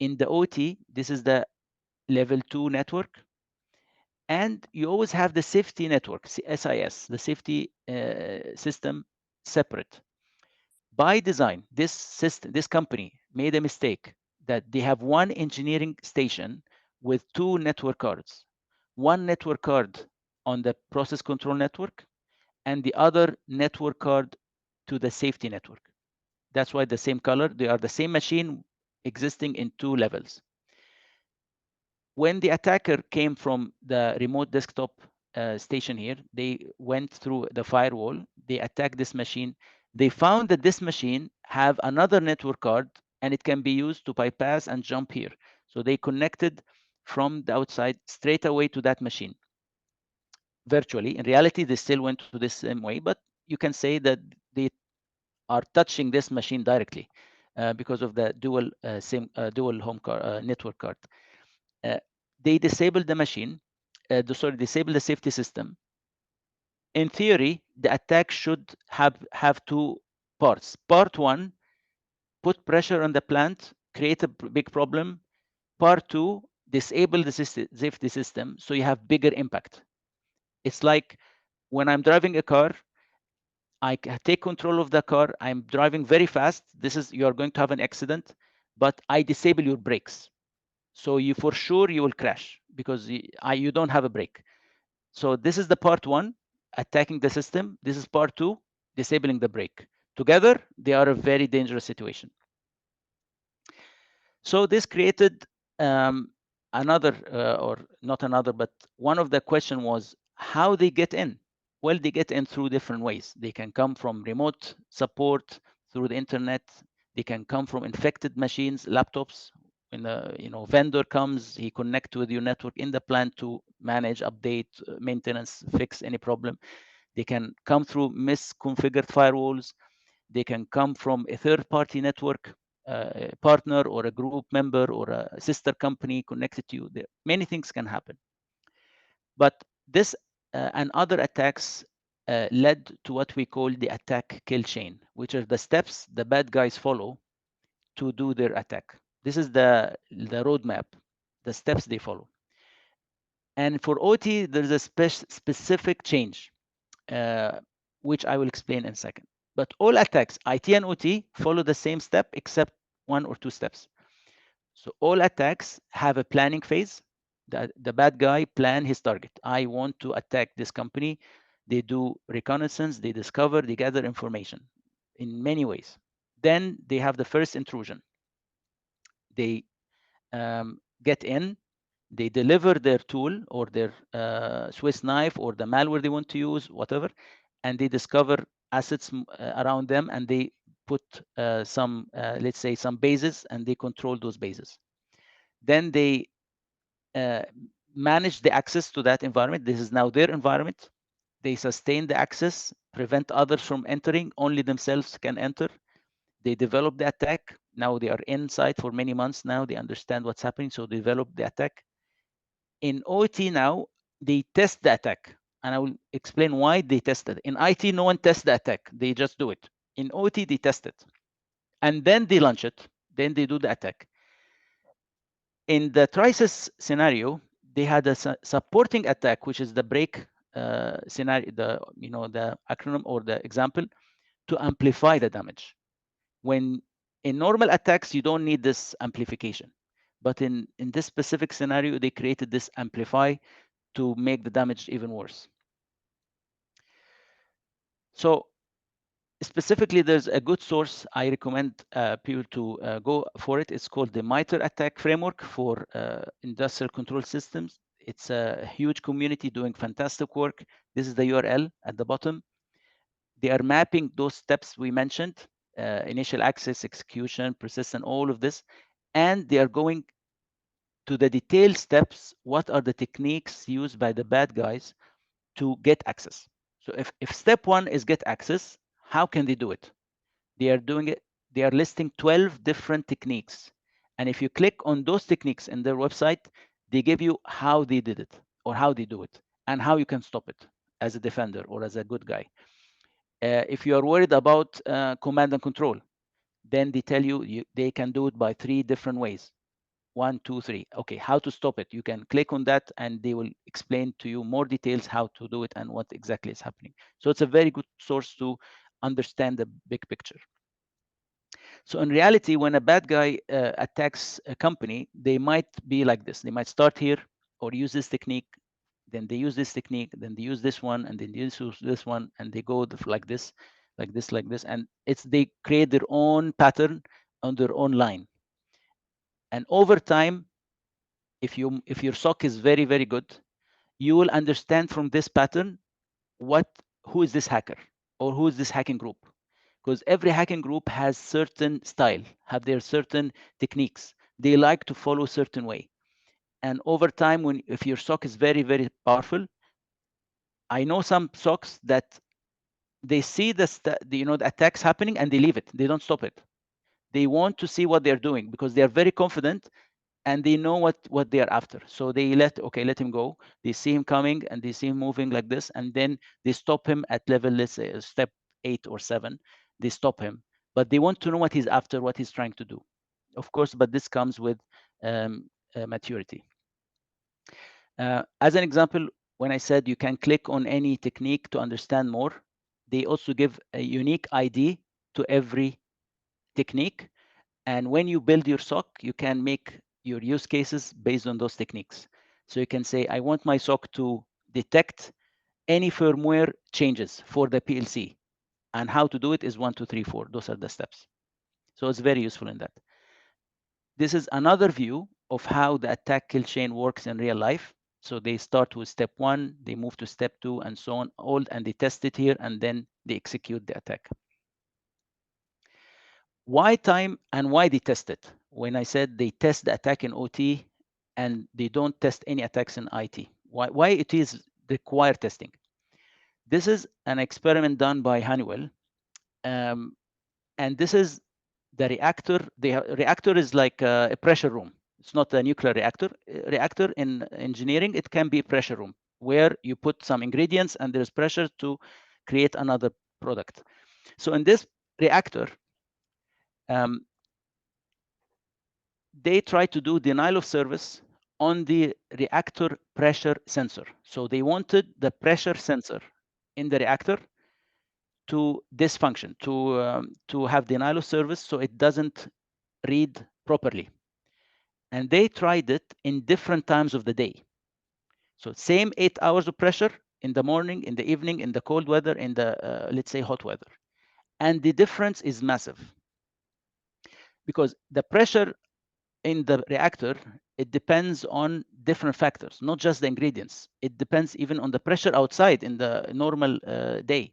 In the OT, this is the level 2 network. And you always have the safety network, SIS, the safety system separate. By design, this system, this company made a mistake that they have one engineering station with 2 network cards. One network card on the process control network and the other network card to the safety network. That's why the same color, they are the same machine existing in 2 levels. When the attacker came from the remote desktop station here, they went through the firewall, they attacked this machine. They found that this machine have another network card and it can be used to bypass and jump here. So they connected from the outside straight away to that machine. Virtually, in reality, they still went to the same way, but you can say that they are touching this machine directly because of the dual home network card. They disabled the machine, disable the safety system. In theory, the attack should have 2 parts. Part 1, put pressure on the plant, create a big problem. Part 2, disable the safety system so you have bigger impact. It's like when I'm driving a car, I take control of the car. I'm driving very fast. You're going to have an accident, but I disable your brakes. So for sure you will crash because you don't have a brake. So this is the part 1, attacking the system. This is part 2, disabling the brake. Together, they are a very dangerous situation. So this created another, or not another, but one of the question was how they get in. Well, they get in through different ways. They can come from remote support through the internet. They can come from infected machines, laptops, when a vendor comes, he connect with your network in the plant to manage, update, maintenance, fix any problem. They can come through misconfigured firewalls. They can come from a third-party network partner or a group member or a sister company connected to you. Many things can happen. But this and other attacks led to what we call the attack kill chain, which are the steps the bad guys follow to do their attack. This is the roadmap, the steps they follow. And for OT, there's a specific change, which I will explain in a second. But all attacks, IT and OT, follow the same step except 1 or 2 steps. So all attacks have a planning phase. The bad guy plan his target. I want to attack this company. They do reconnaissance, they discover, they gather information in many ways. Then they have the first intrusion. They get in, they deliver their tool or their Swiss knife or the malware they want to use, whatever, and they discover assets around them, and they put some, let's say, some bases, and they control those bases. Then they manage the access to that environment. This is now their environment. They sustain the access, prevent others from entering. Only themselves can enter. They develop the attack. Now they are inside for many months now. They understand what's happening, so they develop the attack. In OT now, they test the attack. And I will explain why they test it. In IT, no one tests the attack. They just do it. In OT, they test it. And then they launch it. Then they do the attack. In the Trisis scenario, they had a supporting attack, which is the break scenario, the acronym or the example, to amplify the damage. When in normal attacks, you don't need this amplification. But in this specific scenario, they created this amplify to make the damage even worse. So specifically, there's a good source I recommend people to go for it. It's called the MITRE ATT&CK framework for industrial control systems. It's a huge community doing fantastic work. This is the URL at the bottom. They are mapping those steps we mentioned, initial access, execution, persistent, all of this. And they are going to the detailed steps. What are the techniques used by the bad guys to get access? So if step 1 is get access, how can they do it? They are doing it. They are listing 12 different techniques. And if you click on those techniques in their website, they give you how they did it or how they do it and how you can stop it as a defender or as a good guy. If you are worried about command and control, then they tell you they can do it by 3 different ways. 1, 2, 3. Okay, how to stop it? You can click on that and they will explain to you more details how to do it and what exactly is happening. So it's a very good source to understand the big picture. So in reality, when a bad guy attacks a company, they might be like this. They might start here or use this technique, then they use this technique, then they use this one, and then they use this one, and they go like this, like this, like this. And they create their own pattern on their own line. And over time, if your SOC is very, very good, you will understand from this pattern who is this hacker or who is this hacking group. Because every hacking group has certain style, have their certain techniques. They like to follow a certain way. And over time, if your SOC is very, very powerful, I know some SOCs that they see the attacks happening and they leave it. They don't stop it. They want to see what they're doing because they are very confident and they know what they are after. So they let him go. They see him coming and they see him moving like this, and then they stop him at level, let's say, step 8 or 7. They stop him, but they want to know what he's after, what he's trying to do. Of course, but this comes with maturity. As an example, when I said you can click on any technique to understand more, they also give a unique ID to every technique. And when you build your SOC, you can make your use cases based on those techniques. So you can say, I want my SOC to detect any firmware changes for the PLC. And how to do it is 1, 2, 3, 4. Those are the steps. So it's very useful in that. This is another view of how the attack kill chain works in real life. So they start with step 1, they move to step 2, and so on, and they test it here, and then they execute the attack. Why time and why they test it? When I said they test the attack in OT and they don't test any attacks in IT, why it is require testing? This is an experiment done by Honeywell, and this is the reactor. The reactor is like a pressure room. It's not a nuclear reactor. Reactor in engineering, it can be a pressure room where you put some ingredients and there's pressure to create another product. So in this reactor, they try to do denial of service on the reactor pressure sensor. So they wanted the pressure sensor in the reactor to dysfunction, to have denial of service, so it doesn't read properly. And they tried it in different times of the day. So same 8 hours of pressure in the morning, in the evening, in the cold weather, in the, let's say, hot weather. And the difference is massive. Because the pressure in the reactor, it depends on different factors, not just the ingredients. It depends even on the pressure outside in the normal day.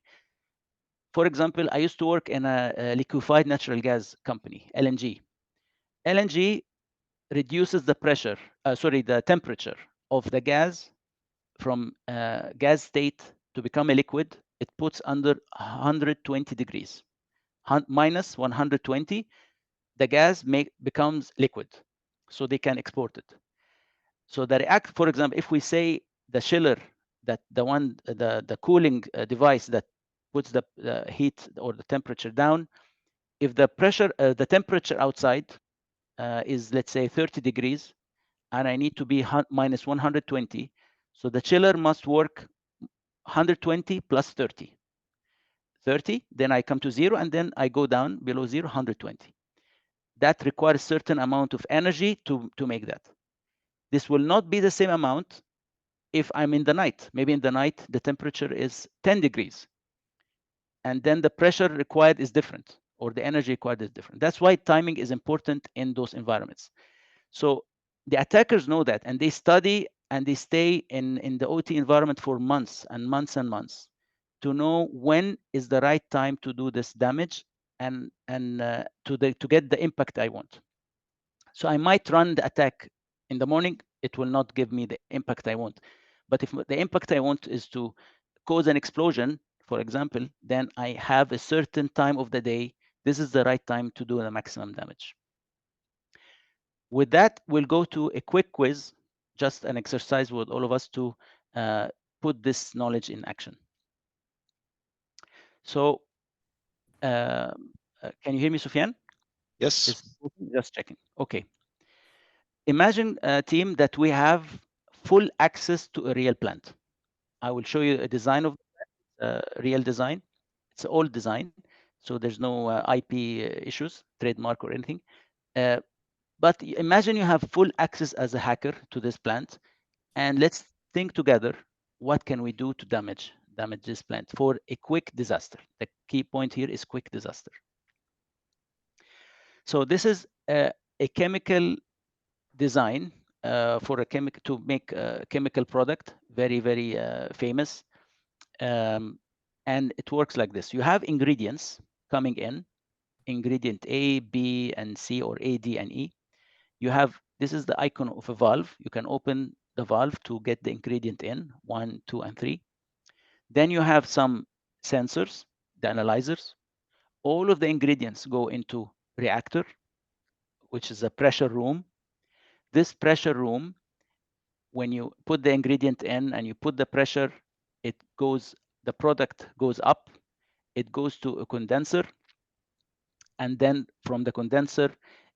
For example, I used to work in a liquefied natural gas company, LNG. LNG reduces the pressure, the temperature of the gas from gas state to become a liquid. It puts under 120 degrees. Minus 120, the gas becomes liquid, so they can export it. So the react, for example, if we say the chiller, that the cooling device that puts the heat or the temperature down, if the pressure, the temperature outside is, let's say, 30 degrees, and I need to be minus 120, so the chiller must work 120 plus 30. 30, then I come to 0, and then I go down below 0, 120. That requires certain amount of energy to make that. This will not be the same amount if I'm in the night. Maybe in the night, the temperature is 10 degrees. And then the pressure required is different, or the energy required is different. That's why timing is important in those environments. So the attackers know that, and they study and they stay in the OT environment for months and months and months to know when is the right time to do this damage and to get the impact I want. So I might run the attack in the morning. It will not give me the impact I want. But if the impact I want is to cause an explosion, for example, then I have a certain time of the day. This is the right time to do the maximum damage. With that, we'll go to a quick quiz, just an exercise with all of us to put this knowledge in action. So can you hear me, Sufyan? Yes. Just checking. Okay. Imagine a team that we have full access to a real plant. I will show you a design of real design. It's old design, so there's no IP issues, trademark or anything. But imagine you have full access as a hacker to this plant, and let's think together, what can we do to damage this plant for a quick disaster? The key point here is quick disaster. So this is a chemical design for a chemical to make a chemical product, very, very famous. And it works like this. You have ingredients coming in, ingredient A, B, and C, or A, D, and E. You have, this is the icon of a valve. You can open the valve to get the ingredient in, 1, 2, and 3. Then you have some sensors, the analyzers. All of the ingredients go into reactor, which is a pressure room. This pressure room, when you put the ingredient in and you put the pressure, it goes, the product goes up, it goes to a condenser, and then from the condenser,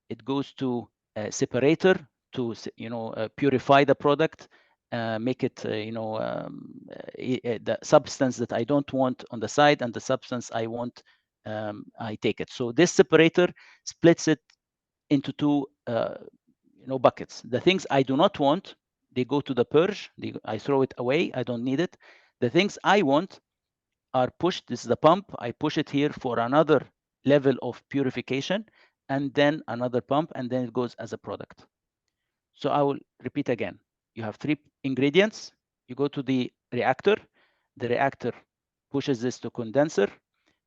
it goes to a separator to, purify the product, make it, the substance that I don't want on the side and the substance I want, I take it. So this separator splits it into two, buckets. The things I do not want, they go to the purge. I throw it away. I don't need it. The things I want are pushed. This is the pump. I push it here for another level of purification, and then another pump, and then it goes as a product. So I will repeat again. You have 3 ingredients. You go to the reactor. The reactor pushes this to condenser.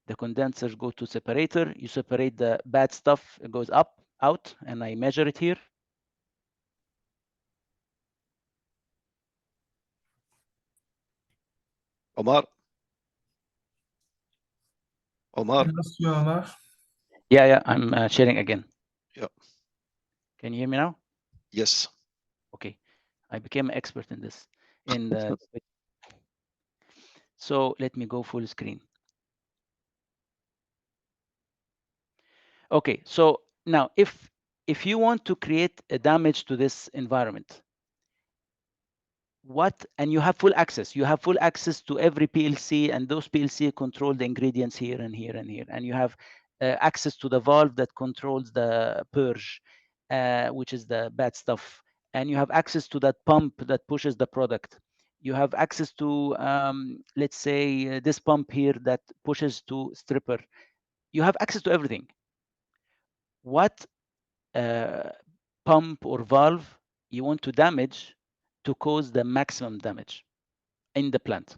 The condensers go to separator. You separate the bad stuff. It goes out, and I measure it here. Omar. Omar. I lost you, Omar. Yeah, I'm sharing again. Yeah. Can you hear me now? Yes. Okay, I became an expert in this. So let me go full screen. Okay, so now if you want to create a damage to this environment, and you have full access to every PLC, and those PLC control the ingredients here and here and here, and you have access to the valve that controls the purge, which is the bad stuff, and you have access to that pump that pushes the product. You have access to let's say this pump here that pushes to stripper. You have access to everything. What pump or valve you want to damage to cause the maximum damage in the plant?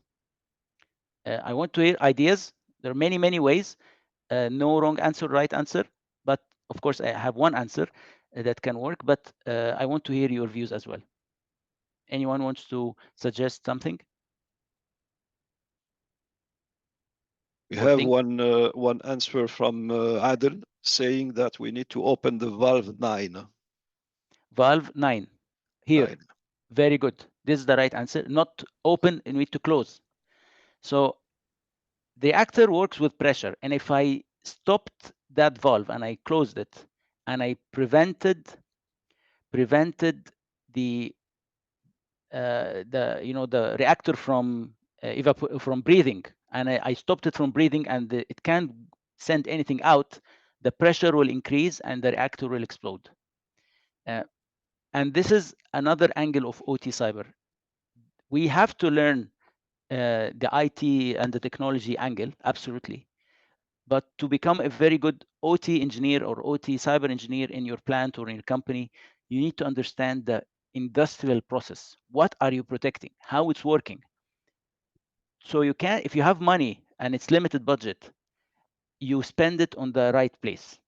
I want to hear ideas. There are many ways. No wrong answer, right answer. But of course, I have one answer that can work. But I want to hear your views as well. Anyone wants to suggest something? We Or have think? one answer from Adel saying that we need to open the valve 9. Valve 9. Here. 9. Very good. This is the right answer. Not open, you need to close. So the reactor works with pressure. And if I stopped that valve and I closed it and I prevented the the reactor from breathing, and I stopped it from breathing, and it can't send anything out, the pressure will increase and the reactor will explode. And this is another angle of OT cyber. We have to learn the IT and the technology angle, absolutely. But to become a very good OT engineer or OT cyber engineer in your plant or in your company, you need to understand the industrial process. What are you protecting? How it's working? So you can, if you have money and it's limited budget, you spend it on the right place.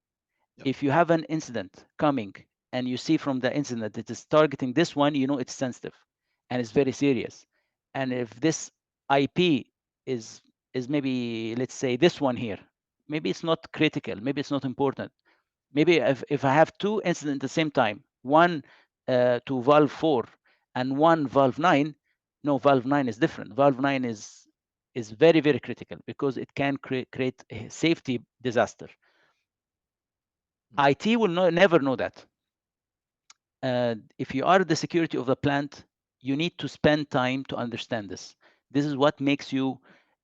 Yep. If you have an incident coming and you see from the incident that it is targeting this one, you know it's sensitive and it's very serious. And if this IP is maybe, let's say this one here, maybe it's not critical, maybe it's not important. Maybe if I have two incidents at the same time, one to valve 4 and one valve 9, no, valve 9 is different. Valve 9 is very critical because it can create a safety disaster. IT will never know that. If you are the security of the plant, you need to spend time to understand this. This is what makes you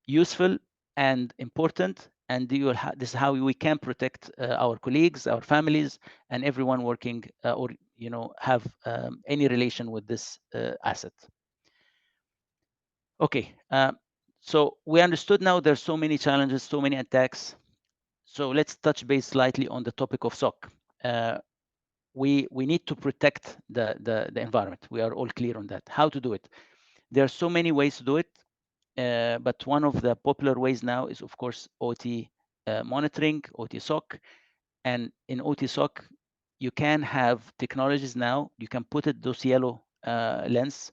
useful and important, and this is how we can protect our colleagues, our families, and everyone working or have any relation with this asset. Okay, so we understood now there's so many challenges, so many attacks. So let's touch base slightly on the topic of SOC. We need to protect the environment. We are all clear on that. How to do it? There are so many ways to do it, but one of the popular ways now is, of course, OT monitoring, OT SOC. And in OT SOC, you can have technologies now. You can put it those yellow lens.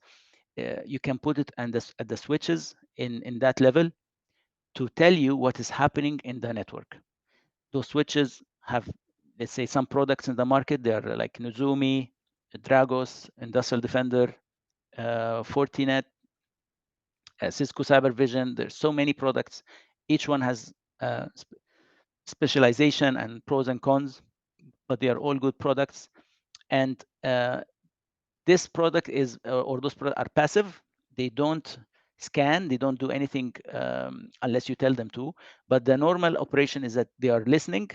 You can put it at the switches in that level to tell you what is happening in the network. Those switches have, let's say, some products in the market. They're like Nozumi, Dragos, Industrial Defender, Fortinet, Cisco Cybervision. There's so many products. Each one has specialization and pros and cons, but they are all good products. And this product is, or those products are passive. They don't scan, they don't do anything unless you tell them to. But the normal operation is that they are listening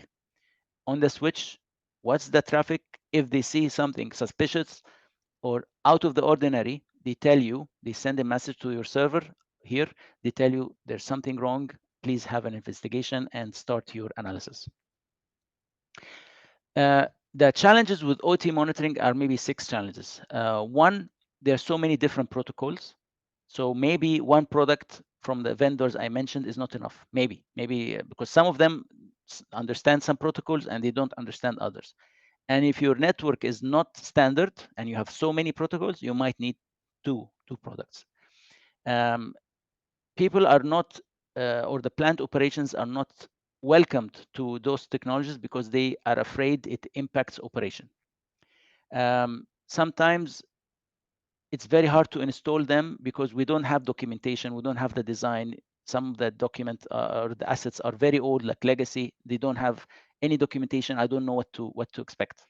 on the switch. What's the traffic? If they see something suspicious or out of the ordinary, they tell you, they send a message to your server here. They tell you there's something wrong. Please have an investigation and start your analysis. The challenges with OT monitoring are maybe 6 challenges. One, there are so many different protocols. So maybe one product from the vendors I mentioned is not enough. Maybe because some of them understand some protocols and they don't understand others. And if your network is not standard and you have so many protocols, you might need two products. People are not, or the plant operations are not welcomed to those technologies because they are afraid it impacts operation. Sometimes it's very hard to install them because we don't have documentation, we don't have the design. Some of the document or the assets are very old, like legacy. They don't have any documentation. I don't know what to expect.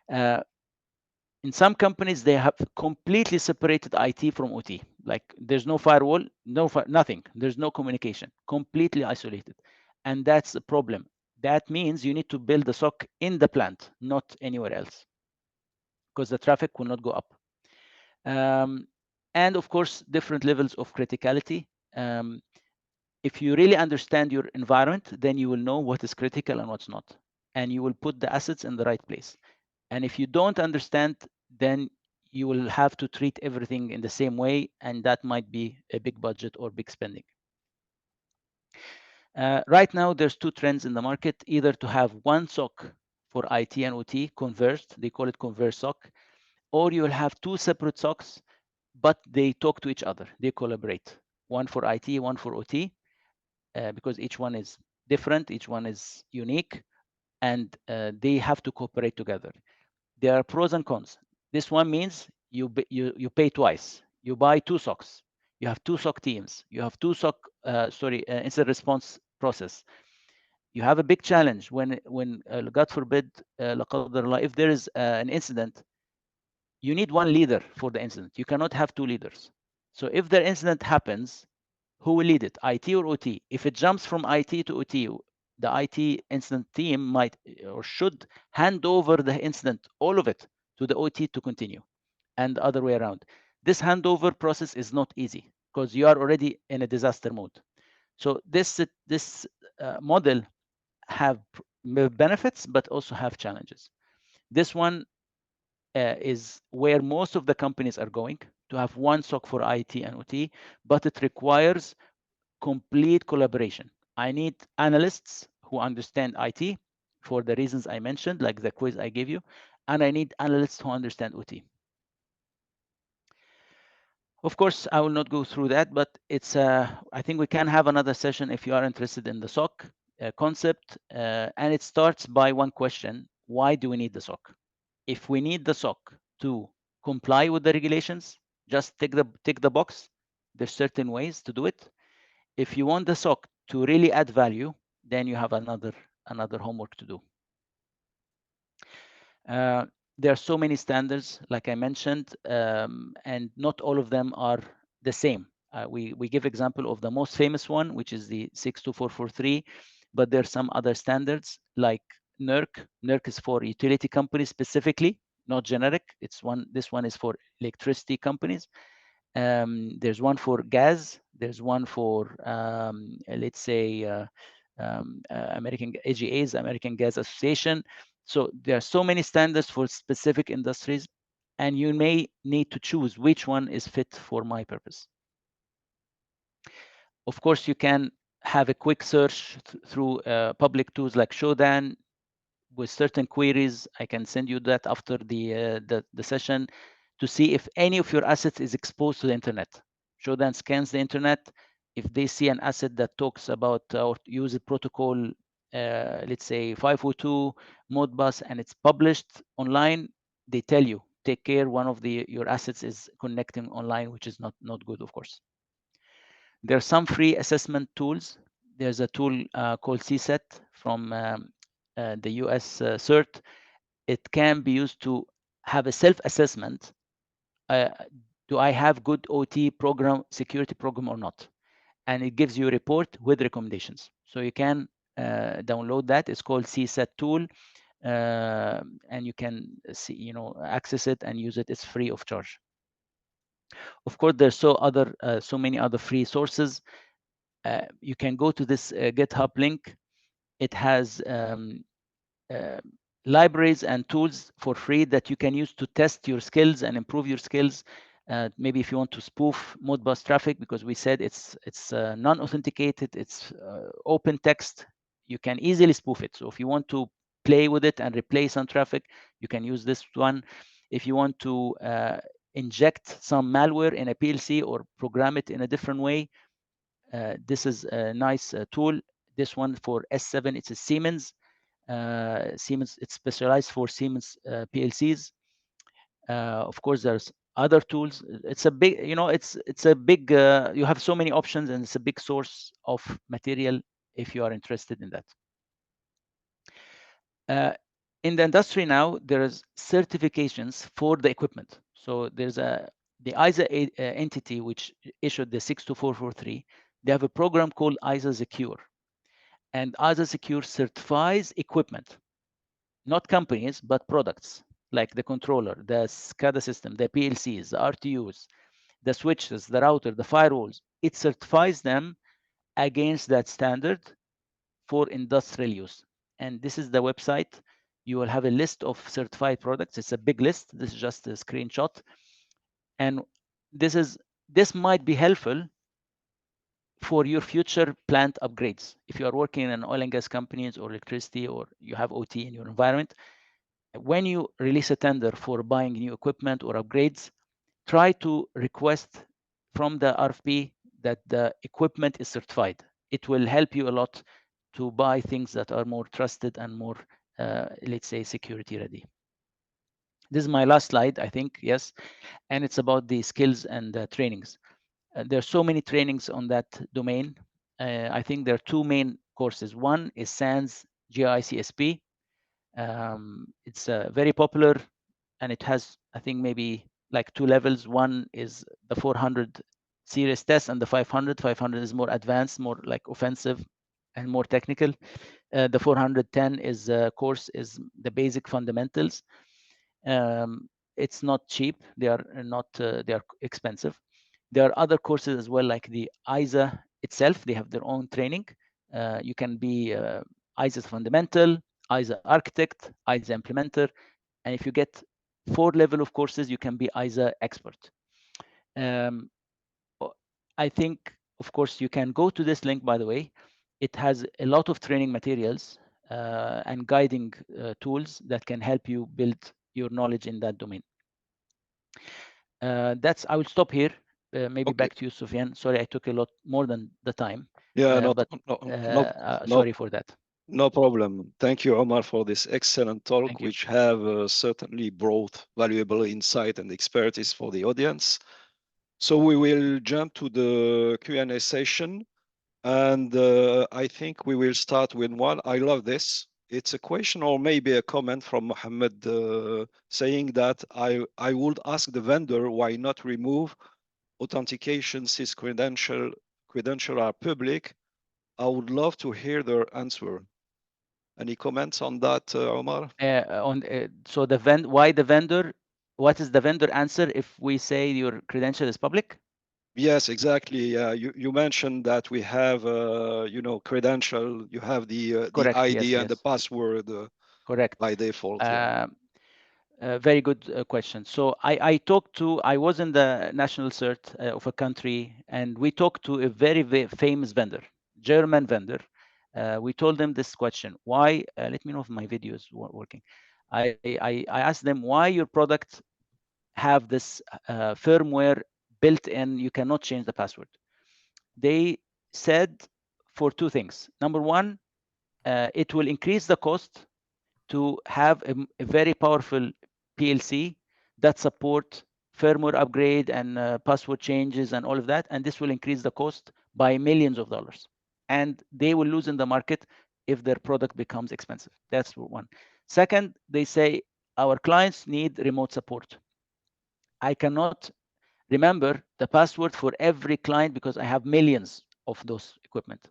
In some companies, they have completely separated IT from OT. Like there's no firewall, nothing. There's no communication, completely isolated. And that's a problem. That means you need to build the SOC in the plant, not anywhere else, because the traffic will not go up. And of course, different levels of criticality. If you really understand your environment, then you will know what is critical and what's not. And you will put the assets in the right place. And if you don't understand, then you will have to treat everything in the same way, and that might be a big budget or big spending. Right now, there's two trends in the market, either to have one SOC for IT and OT, converged, they call it converged SOC, or you will have two separate SOCs, but they talk to each other, they collaborate. One for IT, one for OT, because each one is different, each one is unique, and they have to cooperate together. There are pros and cons. This one means you pay twice. You buy two SOCs. You have two SOC teams. You have two SOC incident response process. You have a big challenge when God forbid, if there is an incident, you need one leader for the incident. You cannot have two leaders. So if the incident happens, who will lead it, IT or OT? If it jumps from IT to OT, the IT incident team might or should hand over the incident, all of it, to the OT to continue, and the other way around. This handover process is not easy because you are already in a disaster mode. So this model have benefits, but also have challenges. This one is where most of the companies are going, to have one SOC for IT and OT, but it requires complete collaboration. I need analysts who understand IT for the reasons I mentioned, like the quiz I gave you, and I need analysts who understand OT. Of course, I will not go through that, but it's I think we can have another session if you are interested in the SOC concept, and it starts by one question: why do we need the SOC? If we need the SOC to comply with the regulations, just tick the box. There's certain ways to do it. If you want the SOC to really add value, then you have another homework to do. There are so many standards, like I mentioned, and not all of them are the same. We give example of the most famous one, which is the 62443, but there are some other standards like NERC. NERC is for utility companies specifically, not generic. This one is for electricity companies. There's one for gas. There's one for let's say American AGAs, American Gas Association. So there are so many standards for specific industries, and you may need to choose which one is fit for my purpose. Of course, you can have a quick search through public tools like Shodan with certain queries. I can send you that after the session to see if any of your assets is exposed to the internet. Shodan scans the internet. If they see an asset that talks about or uses protocol, let's say 502 Modbus, and it's published online, they tell you, take care, one of your assets is connecting online, which is not good, of course. There are some free assessment tools. There's a tool called CSET from the US CERT. It can be used to have a self-assessment. Do I have good OT program, security program or not? And it gives you a report with recommendations. So you can download that. It's called CSET tool, and you can see, access it and use it. It's free of charge. Of course, there's so many other free sources. You can go to this GitHub link. It has libraries and tools for free that you can use to test your skills and improve your skills. Maybe if you want to spoof Modbus traffic, because we said it's non-authenticated, it's open text, you can easily spoof it. So if you want to play with it and replace some traffic, you can use this one. If you want to inject some malware in a PLC or program it in a different way, this is a nice tool. This one for S7, it's a Siemens. Siemens, it's specialized for Siemens PLCs. Of course, there's other tools. It's a big, it's a big, you have so many options, and it's a big source of material if you are interested in that. In the industry now, there's certifications for the equipment. So there's the ISA entity which issued the 62443. They have a program called ISA-Secure, and ISA-Secure certifies equipment, not companies, but products like the controller, the SCADA system, the PLCs, the RTUs, the switches, the router, the firewalls. It certifies them against that standard for industrial use. And this is the website. You will have a list of certified products. It's a big list. This is just a screenshot. And this might be helpful for your future plant upgrades. If you are working in oil and gas companies or electricity, or you have OT in your environment, when you release a tender for buying new equipment or upgrades, try to request from the RFP that the equipment is certified. It will help you a lot to buy things that are more trusted and more, let's say, security ready. This is my last slide, I think, yes. And it's about the skills and trainings. There are so many trainings on that domain. I think there are two main courses. One is SANS GICSP. It's very popular, and it has, I think, maybe like two levels. One is the 400 series test, and the 500. 500 is more advanced, more like offensive and more technical. The 410 is course is the basic fundamentals. It's not cheap. They are not. They are expensive. There are other courses as well, like the ISA itself. They have their own training. You can be ISA fundamental, ISA architect, ISA implementer, and if you get 4 level of courses, you can be ISA expert. I think, of course, you can go to this link, by the way. It has a lot of training materials and guiding tools that can help you build your knowledge in that domain. I will stop here. Maybe Okay. back to you, Sufyan. Sorry, I took a lot more than the time. Yeah, Sorry for that. No problem. Thank you, Omar, for this excellent talk, Thank you. which have certainly brought valuable insight and expertise for the audience. So we will jump to the Q&A session. And I think we will start with one. I love this. It's a question or maybe a comment from Mohammed saying that I would ask the vendor why not remove authentication since credential are public. I would love to hear their answer. Any comments on that, Omar? So why the vendor? What is the vendor answer if we say your credential is public? Yes, exactly. You mentioned that we have, credential. You have the ID Yes, and the password. Correct. By default. Very good question. So I was in the national cert of a country, and we talked to a very, very famous vendor, German vendor. We told them this question: why? Let me know if my video is working. I asked them why your product have this firmware built in. You cannot change the password. They said for two things. Number one, it will increase the cost to have a very powerful PLC that support firmware upgrade and password changes and all of that, and this will increase the cost by millions of dollars, and they will lose in the market if their product becomes expensive. That's one. Second, they say our clients need remote support. I cannot remember the password for every client because I have millions of those equipment.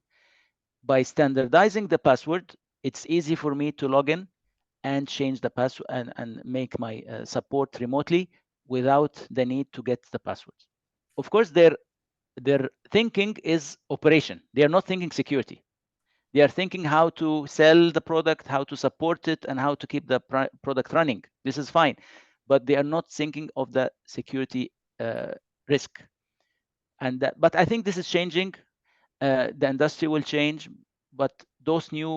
By standardizing the password, it's easy for me to log in and change the password and make my support remotely without the need to get the passwords. Of course, their thinking is operation. They are not thinking security. They are thinking how to sell the product, how to support it, and how to keep the product running. This is fine, but they are not thinking of the security risk. And but I think this is changing. The industry will change, but those new